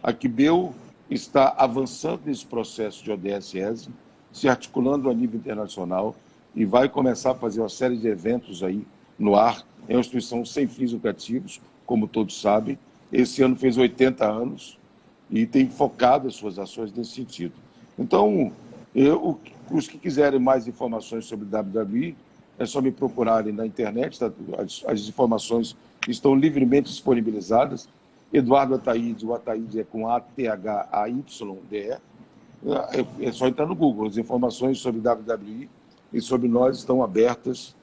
A ACBEU está avançando nesse processo de ODS, se articulando a nível internacional e vai começar a fazer uma série de eventos aí no ar. É uma instituição sem fins lucrativos, como todos sabem. Esse ano fez 80 anos e tem focado as suas ações nesse sentido. Então, os que quiserem mais informações sobre WWE, é só me procurarem na internet, tá? As informações estão livremente disponibilizadas. Eduardo Ataíde, o Ataíde é com A-T-H-A-Y-D-E. É só entrar no Google. As informações sobre WWE e sobre nós estão abertas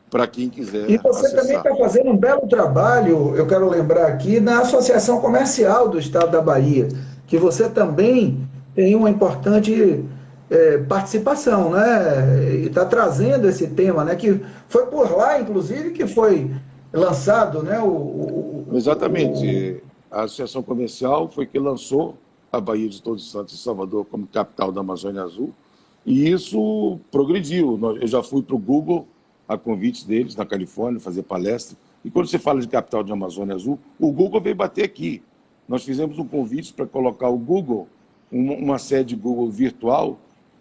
para quem quiser E você acessar. também está fazendo um belo trabalho, eu quero lembrar aqui, na Associação Comercial do Estado da Bahia, que você também tem uma importante participação, né? E está trazendo esse tema, né? Que foi por lá, inclusive, que foi lançado, né? Exatamente. A Associação Comercial foi que lançou a Bahia de Todos os Santos e Salvador como capital da Amazônia Azul, e isso progrediu. Eu já fui para o Google, a convite deles, na Califórnia, fazer palestra. E quando você fala de capital da Amazônia Azul, o Google veio bater aqui. Nós fizemos um convite para colocar o Google, uma sede Google virtual,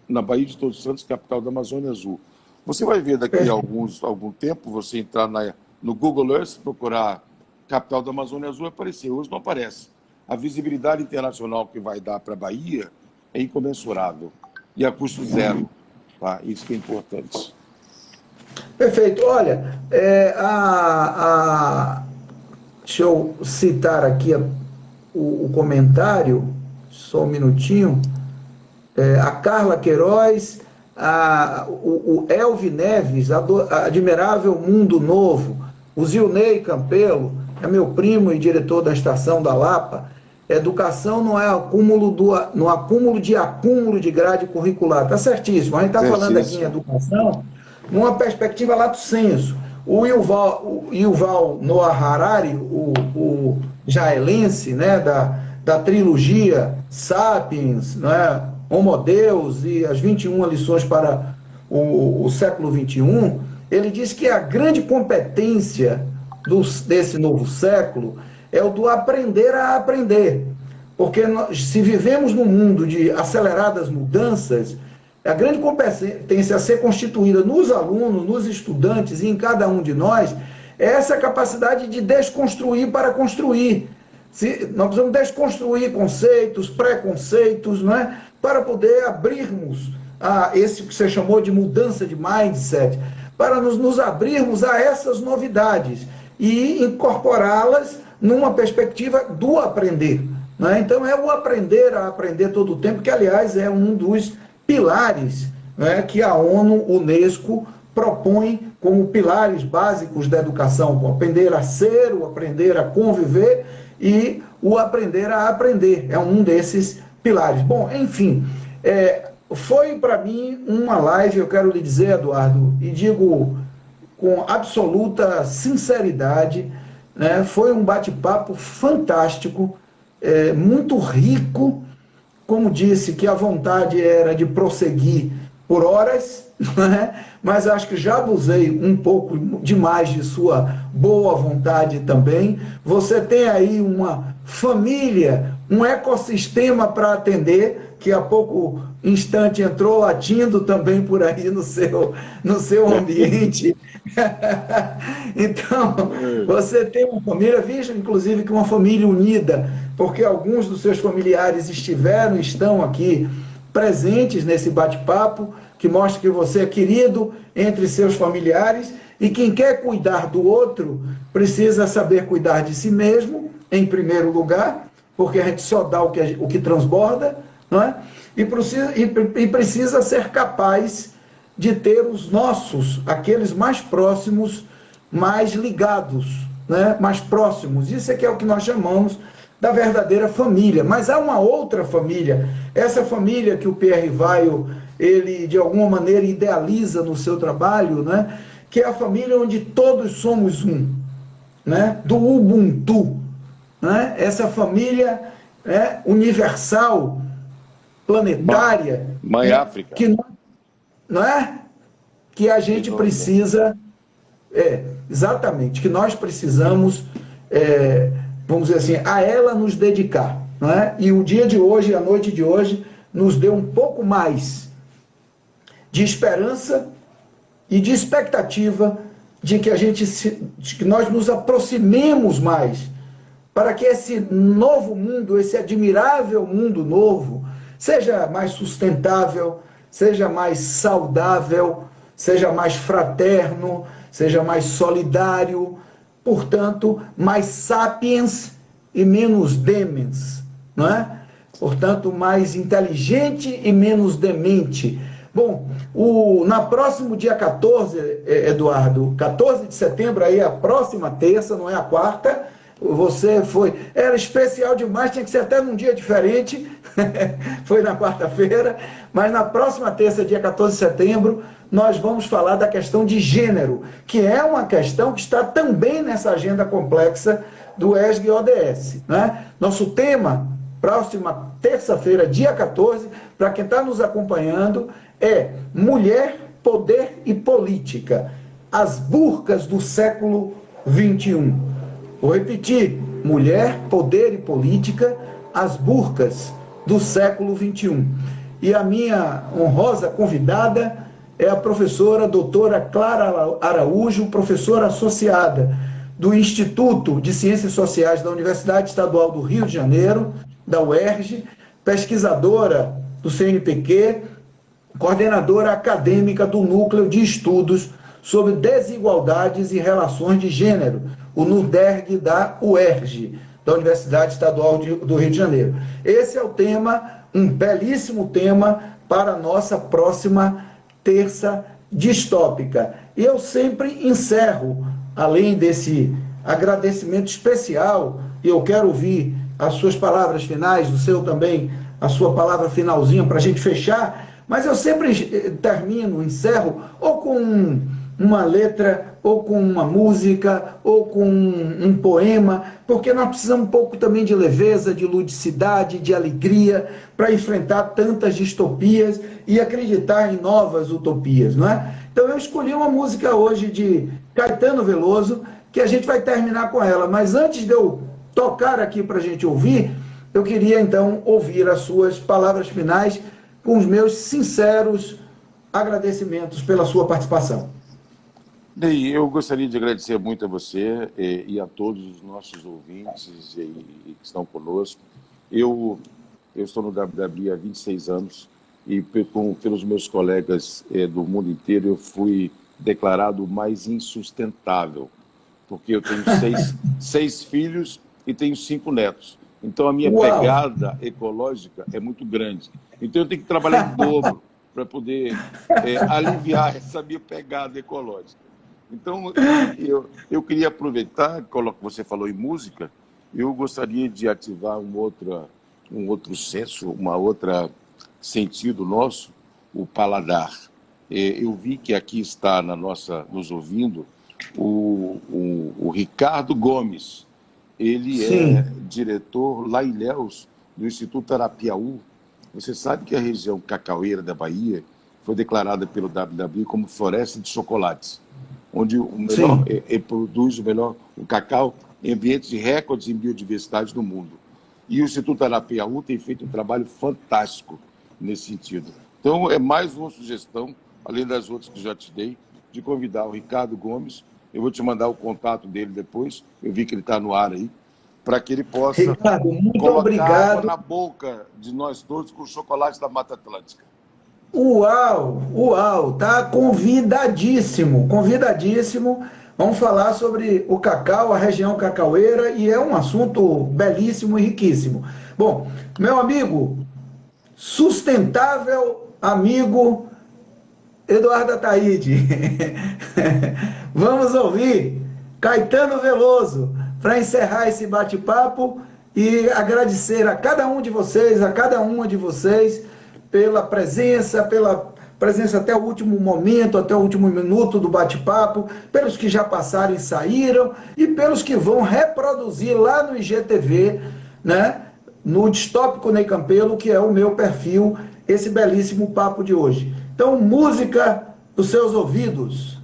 na Bahia de Todos os Santos, capital da Amazônia Azul. Você vai ver daqui a algum tempo, você entrar no Google Earth, procurar capital da Amazônia Azul, aparecer. Hoje não aparece. A visibilidade internacional que vai dar para a Bahia é incomensurável e a custo zero. Tá? Isso que é importante. Perfeito. Olha, deixa eu citar aqui o comentário, só um minutinho. A Carla Queiroz, o Elvi Neves, Admirável Mundo Novo, o Zilnei Campelo, é meu primo e diretor da Estação da Lapa. Educação não é acúmulo de grade curricular. Está certíssimo. A gente está falando aqui em educação numa perspectiva lato sensu. O Yuval Noah Harari, o israelense, né, da trilogia Sapiens, né, Homo Deus e as 21 lições para o século XXI, ele diz que a grande competência desse novo século é o do aprender a aprender. Porque se vivemos num mundo de aceleradas mudanças, a grande competência a ser constituída nos alunos, nos estudantes e em cada um de nós é essa capacidade de desconstruir para construir. Nós precisamos desconstruir conceitos, preconceitos, não é? Para poder abrirmos a esse que você chamou de mudança de mindset, para nos abrirmos a essas novidades e incorporá-las numa perspectiva do aprender. Não é? Então, é o aprender a aprender todo o tempo, que, aliás, é um dos pilares né, que a ONU, Unesco, propõe como pilares básicos da educação, o aprender a ser, o aprender a conviver e o aprender a aprender. É um desses pilares. Bom, enfim, foi para mim uma live, eu quero lhe dizer, Eduardo, e digo com absoluta sinceridade, né, foi um bate-papo fantástico, muito rico, como disse, que a vontade era de prosseguir por horas, né? Mas acho que já abusei um pouco demais de sua boa vontade também. Você tem aí uma família, um ecossistema para atender, que há pouco instante entrou latindo também por aí no seu ambiente. Então, você tem uma família, veja inclusive que uma família unida, porque alguns dos seus familiares estiveram, estão aqui presentes nesse bate-papo, que mostra que você é querido entre seus familiares, e quem quer cuidar do outro precisa saber cuidar de si mesmo, em primeiro lugar, porque a gente só dá o que transborda, não é? E precisa ser capaz de ter os nossos, aqueles mais próximos, mais ligados, né? Mais próximos. Isso é que é o que nós chamamos da verdadeira família. Mas há uma outra família, essa família que o Pierre Weil, ele de alguma maneira idealiza no seu trabalho, né? Que é a família onde todos somos um, né? Do Ubuntu, né? Essa família universal, planetária, Mãe África, que não é? Que a gente precisa, exatamente, que nós precisamos, vamos dizer assim, a ela nos dedicar, não é? E o dia de hoje, a noite de hoje, nos deu um pouco mais de esperança e de expectativa de que de que nós nos aproximemos mais, para que esse novo mundo, esse admirável mundo novo, seja mais sustentável, seja mais saudável, seja mais fraterno, seja mais solidário, portanto, mais sapiens e menos demens, não é? Portanto, mais inteligente e menos demente. Bom, na próximo dia 14, Eduardo, 14 de setembro, aí a próxima terça, não é a quarta, era especial demais, tinha que ser até num dia diferente, foi na quarta-feira, mas na próxima terça, dia 14 de setembro, nós vamos falar da questão de gênero, que é uma questão que está também nessa agenda complexa do ESG-ODS, né? Nosso tema, próxima terça-feira, dia 14, para quem está nos acompanhando, é Mulher, Poder e Política, as burcas do século XXI. Vou repetir, Mulher, Poder e Política, as burcas do século XXI. E a minha honrosa convidada é a professora doutora Clara Araújo, professora associada do Instituto de Ciências Sociais da Universidade Estadual do Rio de Janeiro, da UERJ, pesquisadora do CNPq, coordenadora acadêmica do Núcleo de Estudos sobre Desigualdades e Relações de Gênero, o NUDERG da UERJ, da Universidade Estadual do Rio de Janeiro. Esse é o tema, um belíssimo tema para a nossa próxima terça distópica. E eu sempre encerro, além desse agradecimento especial, e eu quero ouvir as suas palavras finais, o seu também, a sua palavra finalzinha para a gente fechar, mas eu sempre termino, encerro, ou com uma letra, ou com uma música, ou com um poema, porque nós precisamos um pouco também de leveza, de ludicidade, de alegria, para enfrentar tantas distopias e acreditar em novas utopias, não é? Então eu escolhi uma música hoje de Caetano Veloso, que a gente vai terminar com ela, mas antes de eu tocar aqui para a gente ouvir, eu queria então ouvir as suas palavras finais com os meus sinceros agradecimentos pela sua participação. Bem, eu gostaria de agradecer muito a você e a todos os nossos ouvintes que estão conosco. Eu estou no WWE há 26 anos e pelos meus colegas do mundo inteiro eu fui declarado o mais insustentável, porque eu tenho seis filhos e tenho 5 netos. Então a minha pegada ecológica é muito grande. Então eu tenho que trabalhar em dobro para poder aliviar essa minha pegada ecológica. Então, eu queria aproveitar, que você falou em música, eu gostaria de ativar um outro senso, uma outra sentido nosso, o paladar. Eu vi que aqui está nos ouvindo o Ricardo Gomes. Ele é diretor lá em Ilhéus, do Instituto Arapiaú. Você sabe que a região cacaueira da Bahia foi declarada pelo WWI como floresta de chocolates, onde produz o cacau em ambientes recordes em biodiversidade do mundo. E o Instituto Arapiaú tem feito um trabalho fantástico nesse sentido. Então, é mais uma sugestão, além das outras que já te dei, de convidar o Ricardo Gomes. Eu vou te mandar o contato dele depois, eu vi que ele está no ar aí, para que ele possa Ricardo, muito colocar obrigado. água na boca de nós todos com o chocolate da Mata Atlântica. Uau, uau, tá convidadíssimo, convidadíssimo. Vamos falar sobre o cacau, a região cacaueira, e é um assunto belíssimo e riquíssimo. Bom, meu amigo, sustentável amigo Eduardo Ataíde, vamos ouvir Caetano Veloso para encerrar esse bate-papo e agradecer a cada um de vocês, a cada uma de vocês, pela presença até o último momento, até o último minuto do bate-papo, pelos que já passaram e saíram, e pelos que vão reproduzir lá no IGTV, né, no Distópico Ney Campelo, que é o meu perfil, esse belíssimo papo de hoje. Então, música dos seus ouvidos.